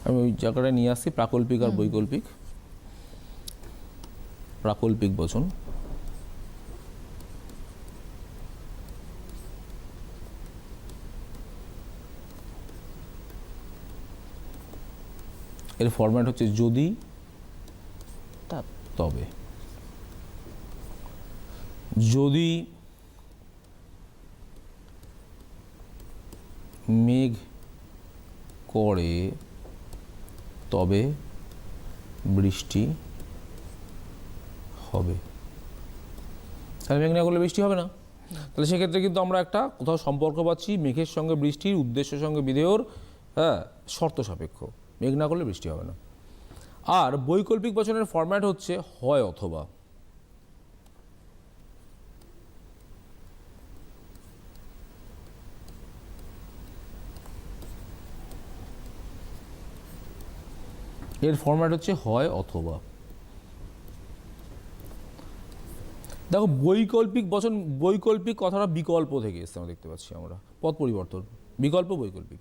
আমি ওই জায়গাটায় নিয়ে আসছি, প্রাকল্পিক আর বৈকল্পিক। প্রাকল্পিক বচন, এর ফরম্যাট হচ্ছে যদি তবে। যদি মেঘ করে তবে বৃষ্টি হবে। তাহলে মেঘ না করলে বৃষ্টি হবে না। তাহলে সেক্ষেত্রে কিন্তু আমরা একটা কোথাও সম্পর্ক পাচ্ছি মেঘের সঙ্গে বৃষ্টির, উদ্দেশ্যের সঙ্গে বিধেয়র, হ্যাঁ, শর্ত সাপেক্ষ। মেঘ না করলে বৃষ্টি হবে না। আর বৈকল্পিক বচনের ফরম্যাট হচ্ছে হয় অথবা। এর ফরম্যাট হচ্ছে হয় অথবা। দেখো বৈকল্পিক বচন, বৈকল্পিক কথাটা বিকল্প থেকে এসছে, আমরা দেখতে পাচ্ছি আমরা পদ পরিবর্তন, বিকল্প বৈকল্পিক।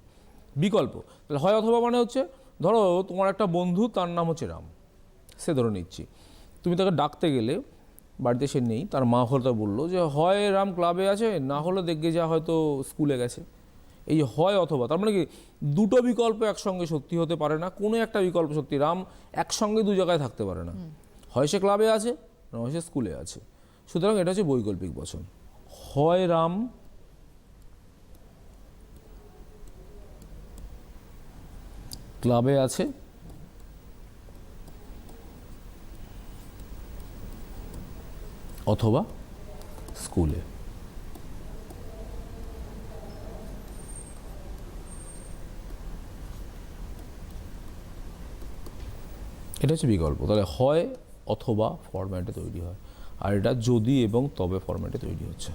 বিকল্প তাহলে হয় অথবা মানে হচ্ছে, ধরো তোমার একটা বন্ধু, তার নাম হচ্ছে রাম, সে ধরে নিচ্ছি, তুমি তাকে ডাকতে গেলে, বাড়িতে সে নেই, তার মা হয়তো বললো যে হয় রাম ক্লাবে আছে, না হলে দেখবে যা হয়তো স্কুলে গেছে। এই হয় অথবা তার মানে কি দুটো বিকল্প একসঙ্গে সত্যি হতে পারে না, কোনো একটা বিকল্প সত্যি। রাম একসঙ্গে দু জায়গায় থাকতে পারে না, হয় সে ক্লাবে আছে, না হয় সে স্কুলে আছে। সুতরাং এটা হচ্ছে বৈকল্পিক বচন। হয় রাম ক্লাবে আছে, অথবা স্কুলে। এটা হচ্ছে বিকল্প। তাহলে হয় অথবা ফরম্যাটে তৈরি হয়, আর এটা যদি এবং তবে ফরম্যাটে তৈরি হচ্ছে।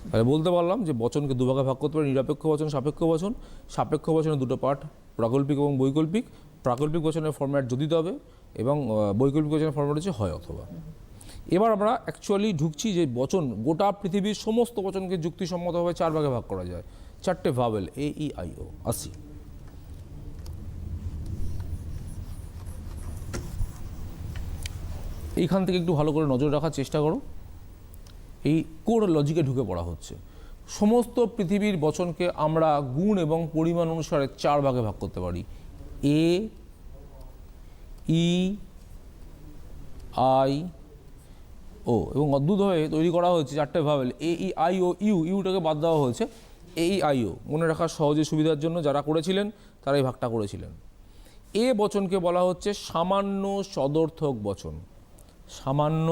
তাহলে বলতে পারলাম যে বচনকে দুভাগে ভাগ করতে পারি, নিরপেক্ষ বচন, সাপেক্ষ বচন। সাপেক্ষ বচনের দুটো পার্ট, প্রাকল্পিক এবং বৈকল্পিক। প্রাকল্পিক বচনের ফরম্যাট যদি তবে, এবং বৈকল্পিক বচনের ফরম্যাট হচ্ছে হয় অথবা। এবার আমরা অ্যাকচুয়ালি ঢুকছি যে বচন, গোটা পৃথিবীর সমস্ত বচনকে যুক্তিসম্মতভাবে চার ভাগে ভাগ করা যায়, চারটে ভাবেল, এ ই আই ও। আসি এইখান থেকে একটু ভালো করে নজর রাখার চেষ্টা করো। এই কোর লজিকে ঢুকে পড়া হচ্ছে। সমস্ত পৃথিবীর বচনকে আমরা গুণ এবং পরিমাণ অনুসারে চার ভাগে ভাগ করতে পারি, এ ই আই ও। এবং অদ্ভুতভাবে তৈরি করা হয়েছে চারটে ভাবেল, এ ই আই ও ইউ, ইউটাকে বাদ দেওয়া হয়েছে, এ ই আই ও। মনে রাখার সহজে সুবিধার জন্য যারা করেছিলেন তারা এই ভাগটা করেছিলেন। এ বচনকে বলা হচ্ছে সামান্য সদর্থক বচন। সামান্য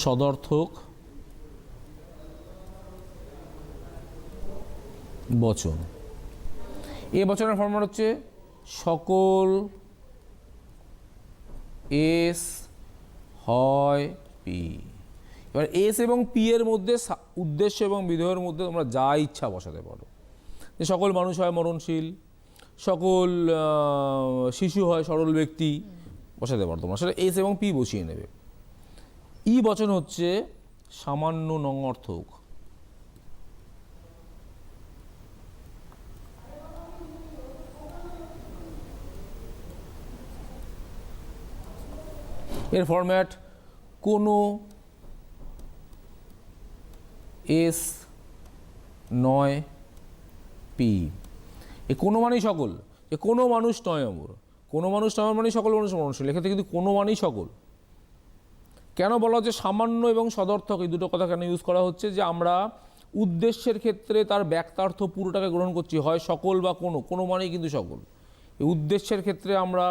সদর্থক বচন। এ বচনের ফরম্যাট হচ্ছে সকল এস হয় পি। এবার এস এবং পি এর মধ্যে উদ্দেশ্য এবং বিধেয়ের মধ্যে তোমরা যা ইচ্ছা বসাতে পারো, যে সকল মানুষ হয় মরণশীল, সকল শিশু হয় সরল ব্যক্তি, বসাতে পারো তোমরা। সেটা এস এবং পি বসিয়ে নেবে। ই বচন হচ্ছে সামান্য নঙর্থক। এর ফরম্যাট কোনো এস নয় পি। এ কোনো মানেই সকল, যে কোনো মানুষ নয় অমর, কোনো মানুষ নয় মানে সকল মানুষ মরণশীল। এক্ষেত্রে কিন্তু কোনো মানেই সকল। কেন বলা হচ্ছে সামান্য এবং সদর্থক, এই দুটো কথা কেন ইউজ করা হচ্ছে? যে আমরা উদ্দেশ্যের ক্ষেত্রে তার ব্যক্তার্থ পুরোটাকে গ্রহণ করছি, হয় সকল বা কোনো, কোনো মানেই কিন্তু সকল। এই উদ্দেশ্যের ক্ষেত্রে আমরা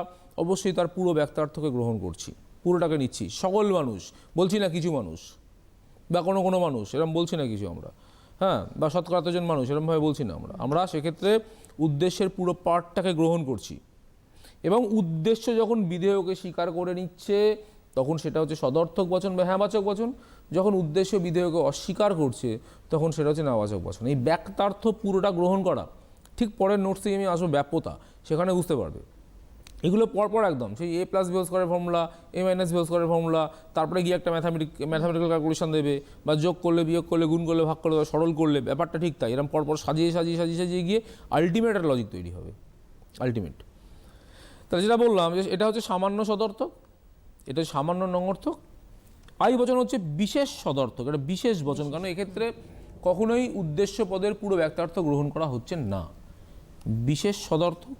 অবশ্যই তার পুরো ব্যক্তার্থকে গ্রহণ করছি, পুরোটাকে নিচ্ছি। সকল মানুষ বলছি না, কিছু মানুষ বা কোনো কোনো মানুষ এরকম বলছি না কিছু আমরা, হ্যাঁ, বা শতকরা এতজন মানুষ এরকমভাবে বলছি না আমরা। আমরা সেক্ষেত্রে উদ্দেশ্যের পুরো পার্টটাকে গ্রহণ করছি, এবং উদ্দেশ্য যখন বিধেয়কে স্বীকার করে নিচ্ছে তখন সেটা হচ্ছে সদর্থক বচন বা হ্যাঁবাচক বচন। যখন উদ্দেশ্য বিধেয়কে অস্বীকার করছে তখন সেটা হচ্ছে নাবাচক বচন। এই ব্যক্তার্থ পুরোটা গ্রহণ করা, ঠিক পরের নোটস থেকে আমি আসবো ব্যাপ্যতা, সেখানে বুঝতে পারবে। এগুলো পরপর একদম, সেই এ প্লাস বি হোল স্কয়ারের ফর্মুলা, এ মাইনাস বি হোল স্কয়ারের ফর্মুলা, তারপরে গিয়ে একটা ম্যাথামেটিক্যাল ক্যালকুলেশন দেবে, বা যোগ করলে, বিয়োগ করলে, গুণ করলে, ভাগ করলে, সরল করলে, ব্যাপারটা ঠিক তাই। এরকম পরপর সাজিয়ে সাজিয়ে সাজিয়ে সাজিয়ে গিয়ে আলটিমেট একটা লজিক তৈরি হবে, আলটিমেট। তাহলে যেটা বললাম যে এটা হচ্ছে সামান্য সদর্থক, এটা সামান্য নঙর্থক। আই বচন হচ্ছে বিশেষ সদর্থক, এটা বিশেষ বচন, কারণ এক্ষেত্রে কখনোই উদ্দেশ্য পদের পুরো ব্যক্তার্থ গ্রহণ করা হচ্ছে না, বিশেষ সদর্থক।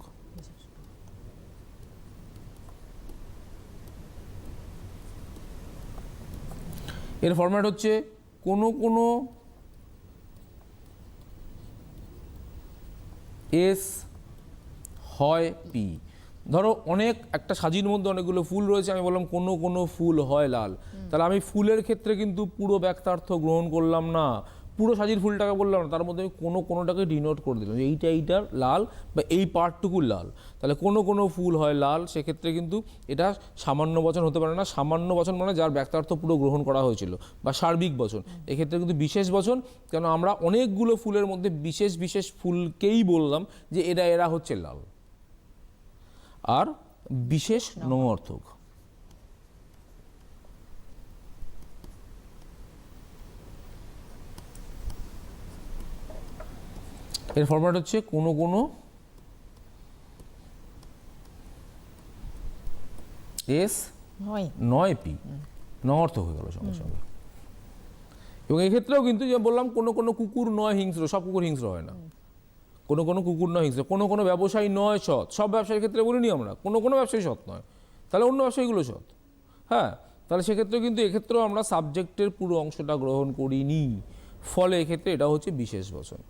এর ফরম্যাট হচ্ছে কোনো কোনো এস হয় পি। ধরো অনেক একটা সাজির মধ্যে অনেকগুলো ফুল রয়েছে, আমি বললাম কোনো কোনো ফুল হয় লাল, তাহলে আমি ফুলের ক্ষেত্রে কিন্তু পুরো ব্যক্তার্থ গ্রহণ করলাম না, পুরো সাজির ফুলটাকে বললাম না, তার মধ্যে আমি কোনোটাকে ডিনোট করে দিলাম যে এইটার লাল বা এই পার্টটুকু লাল। তাহলে কোনো কোনো ফুল হয় লাল, সেক্ষেত্রে কিন্তু এটা সামান্য বচন হতে পারে না। সামান্য বচন মানে যার ব্যক্তার্থ পুরো গ্রহণ করা হয়েছিল, বা সার্বিক বচন। এক্ষেত্রে কিন্তু বিশেষ বচন, কেন আমরা অনেকগুলো ফুলের মধ্যে বিশেষ বিশেষ ফুলকেই বললাম যে এরা হচ্ছে লাল। আর বিশেষ নঙর্থক, এর ফরম্যাট হচ্ছে কোনো কোনো এস নয় পি, নঙর্থক হয়ে গেল সঙ্গে সঙ্গে। এবং এক্ষেত্রেও কিন্তু যে বললাম কোনো কোনো কুকুর নয় হিংস্র, সব কুকুর হিংস্র হয় না। কোনো কোনো কুকুর নয় হিংস্র, কোনো কোনো ব্যবসায়ী নয় সৎ, সব ব্যবসায়ীর ক্ষেত্রে বলিনি আমরা কোনো কোনো ব্যবসায়ী সৎ নয়, তাহলে অন্য ব্যবসায়ীগুলো সৎ। হ্যাঁ, তাহলে সেক্ষেত্রে কিন্তু এক্ষেত্রেও আমরা সাবজেক্টের পুরো অংশটা গ্রহণ করিনি, ফলে এক্ষেত্রে এটা হচ্ছে বিশেষ বচন।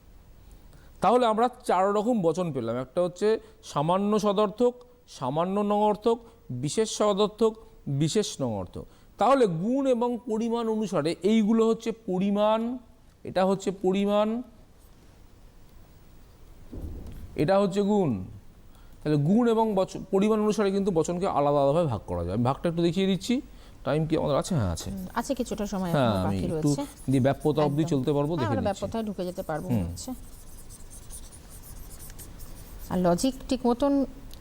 তাহলে আমরা 4 রকম বচন পেলাম, একটা হচ্ছে সামান্য সদর্থক, সামান্য নঙর্থক, বিশেষ সদর্থক, বিশেষ নঙর্থক। তাহলে গুণ এবং পরিমাণ অনুসারে এইগুলো হচ্ছে পরিমাণ, এটা হচ্ছে পরিমাণ, এটা হচ্ছে গুণ। তাহলে গুণ এবং পরিমাণ অনুসারে কিন্তু বচনকে আলাদা আলাদাভাবে ভাগ করা যায়। আমি ভাগটা একটু দেখিয়ে দিচ্ছি। টাইম কি আমাদের আছে? হ্যাঁ আছে, আছে কিছুটা সময় হ্যাঁ এখনো আমি বাকি একটু রয়েছে। দিয়ে ব্যাপ্যতা অবধি চলতে পারবো, দেখে আমরা নিচ্ছি। ব্যাপকতায় ঢুকে যেতে পারবো হচ্ছে। আর লজিক ঠিক মতন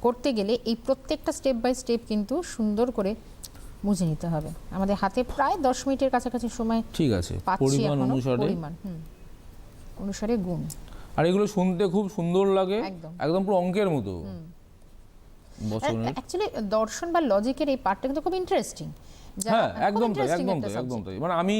করতে গেলে এই প্রত্যেকটা স্টেপ বাই স্টেপ কিন্তু সুন্দর করে বুঝে নিতে হবে। আমাদের হাতে প্রায় 10 মিনিটের কাছাকাছি সময় ঠিক আছে। পাচ্ছি পরিমাণ এখনো। অনুসারে, পরিমাণ অনুসারে গুণ। আর এগুলো শুনতে খুব সুন্দর লাগে, একদম। একদম পুরো অঙ্কের মতো বচনের। অ্যাকচুয়ালি দর্শন বা লজিকের এই পার্টটা কিন্তু খুব ইন্টারেস্টিং। হ্যাঁ একদম তাই, একদম তাই, একদম তাই। মানে আমি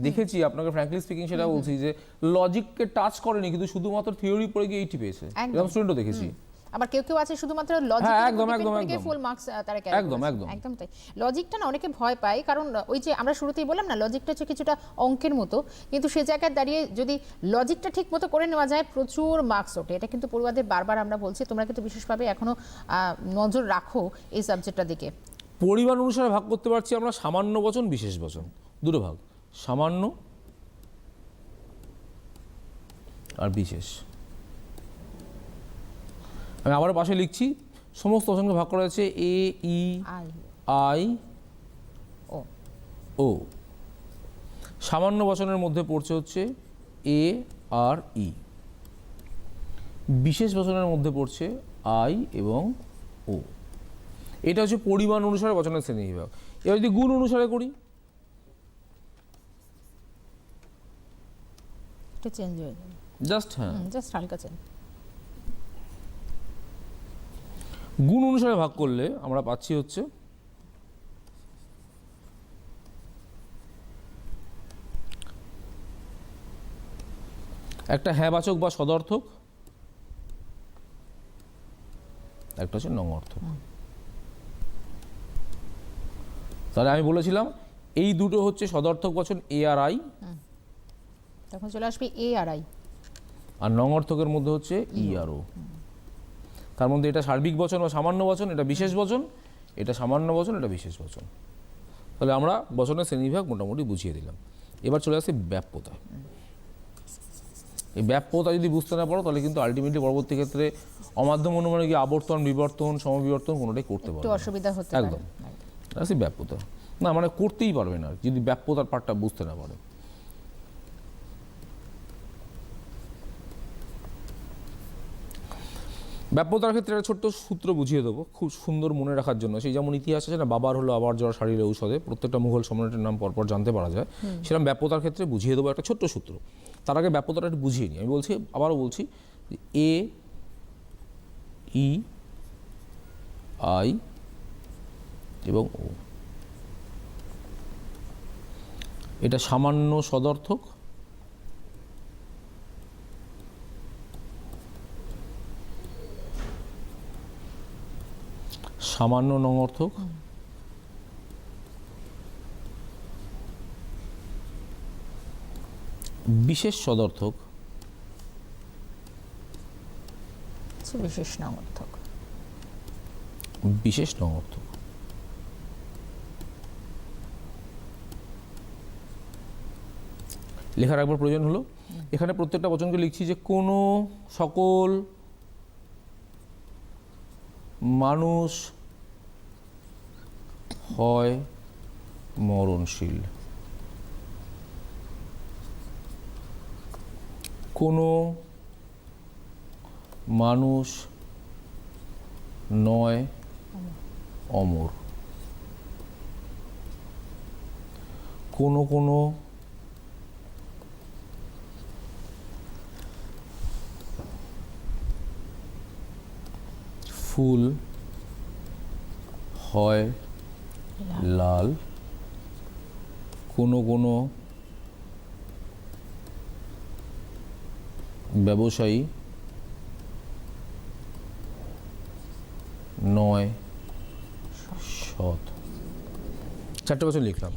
দেখেছি, আপনাকে ফ্র্যাঙ্কলি স্পিকিং সেটা বলছি, যে লজিককে টাচ করেনি কিন্তু শুধুমাত্র থিওরি পড়ে গিয়ে 80 পেয়েছে, এরকম স্টুডেন্টও দেখেছি। আবার কেউ কেউ আছে শুধুমাত্র লজিক ফুল মার্কস তারা ক্যারি একদম, করে। একদম। একদম তাই। লজিকটা না অনেকে ভয় পায়, কারণ ওই যে আমরা শুরুতেই বললাম না, লজিকটা হচ্ছে কিছুটা অঙ্কের মতো, কিন্তু সে জায়গায় দাঁড়িয়ে যদি লজিকটা ঠিক মতো করে নেওয়া যায় প্রচুর মার্কস ওঠে। এটা কিন্তু পড়ুয়াদের বারবার আমরা বলছি, তোমরা কিন্তু বিশেষভাবে এখনো নজর রাখো এই সাবজেক্টটার দিকে। পরিমাণ অনুসারে ভাগ করতে পারছি আমরা সামান্য বচন, বিশেষ বচন, দুটো ভাগ, সামান্য আর বিশেষ। আমি আবার পাশে লিখছি, সমস্ত বচনকে ভাগ করা হয়েছে এ, ই, আই, ও। সামান্য বচনের মধ্যে পড়ছে হচ্ছে এ আর ই, বিশেষ বচনের মধ্যে পড়ছে আই এবং ও। এটা হচ্ছে পরিমাণ অনুসারে বচনের শ্রেণীবিভাগ। এবার যদি গুণ অনুসারে করি, এটা চেঞ্জ হয়ে যাবে জাস্ট, হ্যাঁ জাস্ট হালকা চেঞ্জ। গুণ অনুসারে ভাগ করলে আমরা পাচ্ছি হচ্ছে একটা হ্যাঁবাচক বা সদর্থক, একটা হচ্ছে নঙর্থক। তাহলে আমি বলেছিলাম এই দুটো হচ্ছে সদর্থক বচন এ আর আই, তখন চলে আসবে এ আর আই, আর নঙর্থকের মধ্যে হচ্ছে ই আর ও। তার মধ্যে এটা সার্বিক বচন বা সামান্য বচন, এটা বিশেষ বচন, এটা সামান্য বচন, এটা বিশেষ বচন। তাহলে আমরা বচনের শ্রেণীবিভাগ মোটামুটি বুঝিয়ে দিলাম। এবার চলে আসছে ব্যাপ্যতায়। এই ব্যাপ্যতা যদি বুঝতে না পারো, তাহলে কিন্তু আলটিমেটলি পরবর্তী ক্ষেত্রে অমাধ্যম অনুমানে গিয়ে আবর্তন, বিবর্তন, সমবিবর্তন কোনোটাই করতে পারবে একটু অসুবিধা হতে পারে। একদম। আসি ব্যাপ্যতা না, মানে করতেই পারবে না যদি ব্যাপ্যতার পার্টটা বুঝতে না পারে। ব্যাপ্যতার ক্ষেত্রে একটা ছোট্ট সূত্র বুঝিয়ে দেবো, খুব সুন্দর মনে রাখার জন্য। সেই যেমন ইতিহাস আছে না, বাবার হলো আবার জ্বর সারিলে ঔষধে, প্রত্যেকটা মুঘল সম্রাটের নাম পরপর জানতে পারা যায়, সেরকম ব্যাপ্যতার ক্ষেত্রে বুঝিয়ে দেবো একটা ছোট্ট সূত্র। তার আগে ব্যাপ্যতাটা একটু বুঝিয়ে নিই। আমি বলছি, আবারও বলছি, এ, ই, আই এবং ও, এটা সামান্য সদর্থক, সামান্য নঙর্থক, বিশেষ সদর্থক, বিশেষ নঙর্থক। বিশেষ নঙর্থক। লেখার একবার প্রয়োজন হলো, এখানে প্রত্যেকটা বচনকে লিখছি যে কোনো সকল মানুষ হয় মরণশীল, কোনো মানুষ নয় অমর, কোনো কোনো ফুল হয় লাল, কোনো কোনো ব্যবসায়ী নয় সৎ। চারটে বছর লিখলাম।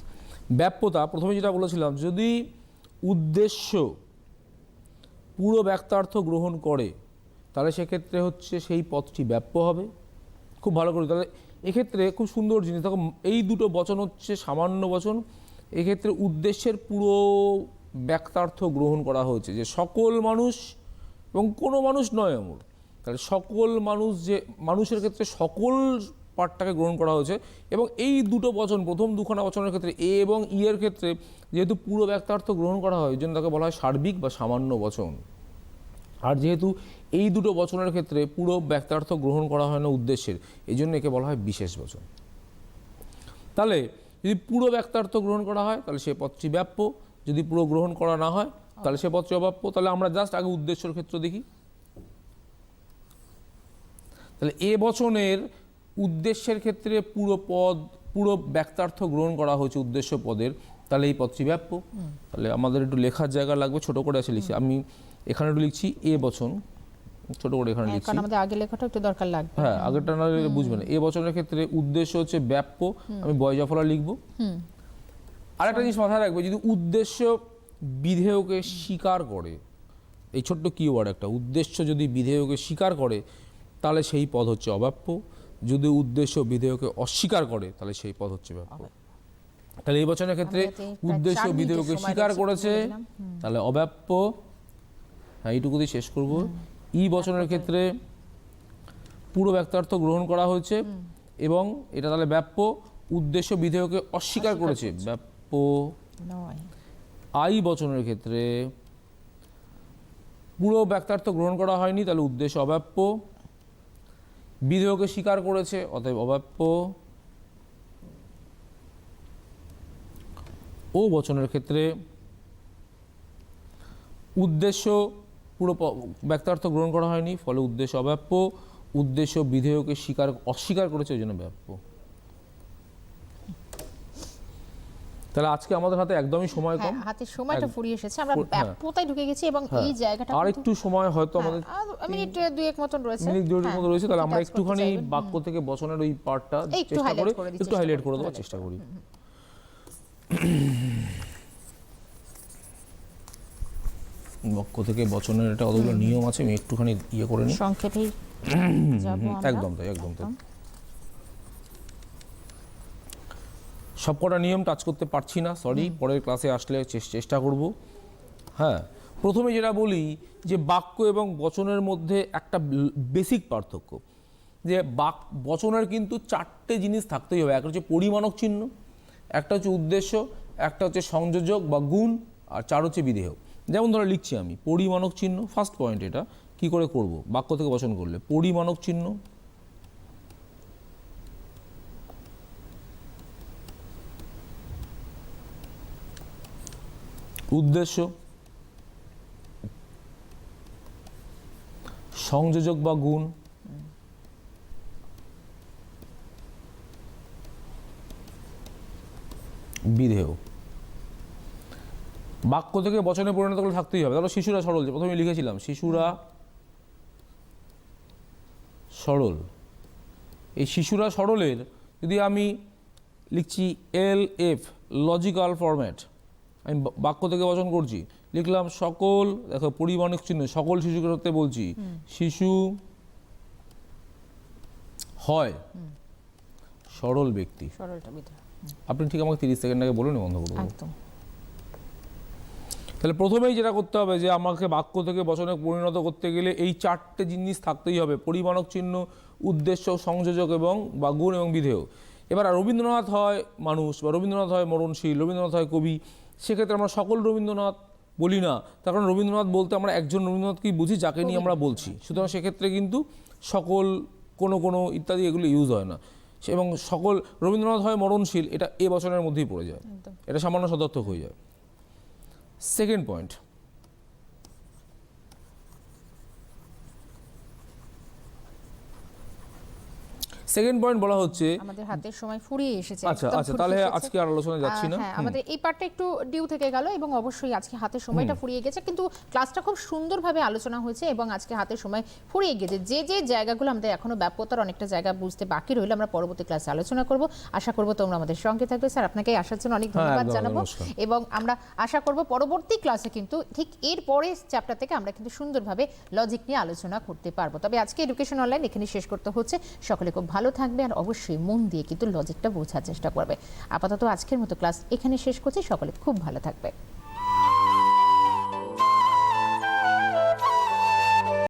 ব্যাপ্যতা, প্রথমে যেটা বলেছিলাম, যদি উদ্দেশ্য পুরো ব্যক্তার্থ গ্রহণ করে তাহলে সেক্ষেত্রে হচ্ছে সেই পদটি ব্যাপ্য হবে। খুব ভালো করে, তাহলে এক্ষেত্রে খুব সুন্দর জিনিস দেখো, এই দুটো বচন হচ্ছে সামান্য বচন। এক্ষেত্রে উদ্দেশ্যের পুরো ব্যক্তার্থ গ্রহণ করা হয়েছে, যে সকল মানুষ এবং কোনো মানুষ নয় অমর। তাহলে সকল মানুষ, যে মানুষের ক্ষেত্রে সকল পার্টটাকে গ্রহণ করা হয়েছে, এবং এই দুটো বচন, প্রথম দুখানা বচনের ক্ষেত্রে এ এবং ই এর ক্ষেত্রে যেহেতু পুরো ব্যক্তার্থ গ্রহণ করা হয়, এই জন্য তাকে বলা হয় সার্বিক বা সামান্য বচন। আর যেহেতু এই দুটো বচনের ক্ষেত্রে পুরো ব্যক্তার্থ গ্রহণ করা হয় না উদ্দেশ্যের, এই জন্য একে বলা হয় বিশেষ বচন। তাহলে যদি পুরো ব্যক্তার্থ গ্রহণ করা হয় তাহলে সে পদটি ব্যাপ্য, যদি পুরো গ্রহণ করা না হয় তাহলে সে পদটি অব্যাপ্য। তাহলে আমরা জাস্ট আগে উদ্দেশ্যের ক্ষেত্র দেখি। তাহলে এ বচনের উদ্দেশ্যের ক্ষেত্রে পুরো ব্যক্তার্থ গ্রহণ করা হয়েছে উদ্দেশ্য পদের, তাহলে এই পদটি ব্যাপ্য। তাহলে আমাদের একটু লেখার জায়গা লাগবে, ছোট করে আছে লিখছি আমি, এখানে একটু লিখছি এ বচন, ছোট করে এখানে লিখছি, কারণ আমাদের আগে লেখাটা একটু দরকার লাগবে। হ্যাঁ, আগেরটা না বুঝবে না। এ বচনের ক্ষেত্রে উদ্দেশ্য হচ্ছে ব্যাপ্য, আমি বয়জাফলা লিখবো। আরেকটা জিনিস মাথায় রাখবে, যদি উদ্দেশ্য বিধেয়কে স্বীকার করে, এই ছোট্ট কিওয়ার্ড একটা, উদ্দেশ্য যদি বিধেয়কে স্বীকার করে তাহলে সেই পদ হচ্ছে অব্যাপ্য, যদি উদ্দেশ্য বিধেয়কে অস্বীকার করে তাহলে সেই পদ হচ্ছে ব্যাপ্য। তাহলে এই বচনের ক্ষেত্রে উদ্দেশ্য বিধেয়কে স্বীকার করেছে তাহলে অব্যাপ্য। হ্যাঁ, এইটুকু দিয়ে শেষ করবো। ই বচনের ক্ষেত্রে পুরো ব্যক্তার্থ গ্রহণ করা হয়েছে এবং এটা তাহলে ব্যাপ্য, উদ্দেশ্য বিধেয়কে অস্বীকার করেছে, ব্যাপ্য নয়। আই বচনের ক্ষেত্রে পুরো ব্যক্তার্থ গ্রহণ করা হয়নি, তাহলে উদ্দেশ্য অব্যাপ্য, বিধেয়কে স্বীকার করেছে অতএব অব্যাপ্য। ও বচনের ক্ষেত্রে উদ্দেশ্য পুরো ব্যক্তার্থ গ্রহণ করা হয়নি, ফলে উদ্দেশ্য অব্যাপ্য, উদ্দেশ্য বিধেয়কে অস্বীকার করেছে, ওই জন্য ব্যাপ্য। তাহলে আজকে আমাদের হাতে একদমই সময় কম, হাতে সময়টা ফুরিয়ে এসেছে, আমরা ব্যাপ্যতায় ঢুকে গেছি এবং এই জায়গাটা আর একটু সময় হয়তো আমাদের মিনিট দুয়েক মতন রয়েছে, মিনিট দুয়েক মতো রয়েছে, তাহলে আমরা একটুখানি বাক্য থেকে বচনের ওই পার্টটা চেষ্টা করে একটু হাইলাইট করে দেওয়ার চেষ্টা করি। বাক্য থেকে বচনের এটা অতগুলো নিয়ম আছে, আমি একটুখানি ইয়ে করে নিই সংক্ষেপেই যাব আমরা। একদম তাই, একদম তাই। সবকটা নিয়ম টাচ করতে পারছি না, সরি, পরের ক্লাসে আসলে চেষ্টা করব। হ্যাঁ, প্রথমে যেটা বলি যে বাক্য এবং বচনের মধ্যে একটা বেসিক পার্থক্য, যে বচনের কিন্তু চারটে জিনিস থাকতেই হবে। একটা হচ্ছে পরিমাণক চিহ্ন, একটা হচ্ছে উদ্দেশ্য, একটা হচ্ছে সংযোজক বা গুণ, আর চার হচ্ছে বিধেয়। যেমন ধরো লিখছি আমি পরিমাণক চিহ্ন, ফার্স্ট পয়েন্ট, এটা কি করে করব বাক্য থেকে বচন করলে, পরিমাণক চিহ্ন, উদ্দেশ্য, সংযোজক বা গুণ, বিধেয়। বাক্য থেকে বচনে পরিণত করলে থাকতেই হবে। ধরো শিশুরা সরল, যে প্রথমে লিখেছিলাম শিশুরা সরল, এই শিশুরা সরলের যদি আমি লিখছি LF, লজিক্যাল ফরম্যাট, আমি বাক্য থেকে বচন করছি, লিখলাম সকল, দেখো পরিমাণিক চিহ্ন, সকল শিশুকে ধরতে বলছি, শিশু হয় সরল ব্যক্তি। সরলটা বিধা আপনি ঠিক আমাকে 30 সেকেন্ড আগে বলুন, বন্ধ করবো। একদম। তাহলে প্রথমেই যেটা করতে হবে যে আমাকে বাক্য থেকে বচনে পরিণত করতে গেলে এই 4টে জিনিস থাকতেই হবে: পরিমাণক চিহ্ন, উদ্দেশ্য, সংযোজক এবং বা গুণ এবং বিধেয়। এবার রবীন্দ্রনাথ হয় মানুষ, বা রবীন্দ্রনাথ হয় মরণশীল, রবীন্দ্রনাথ হয় কবি। সেক্ষেত্রে আমরা সকল রবীন্দ্রনাথ বলি না, তার কারণ রবীন্দ্রনাথ বলতে আমরা একজন রবীন্দ্রনাথকেই বুঝি, যাকে নিয়ে আমরা বলছি। সুতরাং সেক্ষেত্রে কিন্তু সকল, কোনো কোনো ইত্যাদি এগুলো ইউজ হয় না। এবং সকল রবীন্দ্রনাথ হয় মরণশীল, এটা এ বচনের মধ্যেই পড়ে যায়, একদম। এটা সামান্য সদর্থক হয়ে যায়। সেকেন্ড পয়েন্ট, সেকেন্ড পয়েন্ট বলা হচ্ছে, আমাদের হাতের সময় ফুরিয়ে এসেছে। আচ্ছা একদম আচ্ছা, ফুরিয়ে তাহলে এসেছে। আজকে আর আলোচনায় যাচ্ছি না। হ্যাঁ, আমাদের এই পার্টটা একটু ডিউ থেকে গেল এবং অবশ্যই আজকে হাতের সময়টা ফুরিয়ে গেছে, কিন্তু ক্লাসটা খুব সুন্দরভাবে আলোচনা হয়েছে এবং আজকে হাতের সময় ফুরিয়ে গেছে। যে যে জায়গাগুলো আমাদের এখনো ব্যাপকতার অনেকটা জায়গা বুঝতে বাকি রইল, আমরা পরবর্তী ক্লাসে আলোচনা করব। আশা করব তোমরা আমাদের সঙ্গে থাকবে। স্যার, আপনাকে আসার জন্য অনেক ধন্যবাদ একদম, জানাবো নমস্কার। এবং আমরা আশা করব পরবর্তী ক্লাসে কিন্তু ঠিক এর পরের চ্যাপ্টার থেকে আমরা কিন্তু সুন্দরভাবে লজিক নিয়ে আলোচনা করতে পারবো। তবে আজকে এডুকেশন অনলাইন এখানে শেষ করতে হচ্ছে। সকলে খুব ভালো থাকবে আর অবশ্যই মন দিয়ে কিন্তু লজিকটা বোঝার চেষ্টা করবে। আপাতত আজকের মতো ক্লাস এখানে শেষ করছি। সকলে খুব ভালো থাকবে।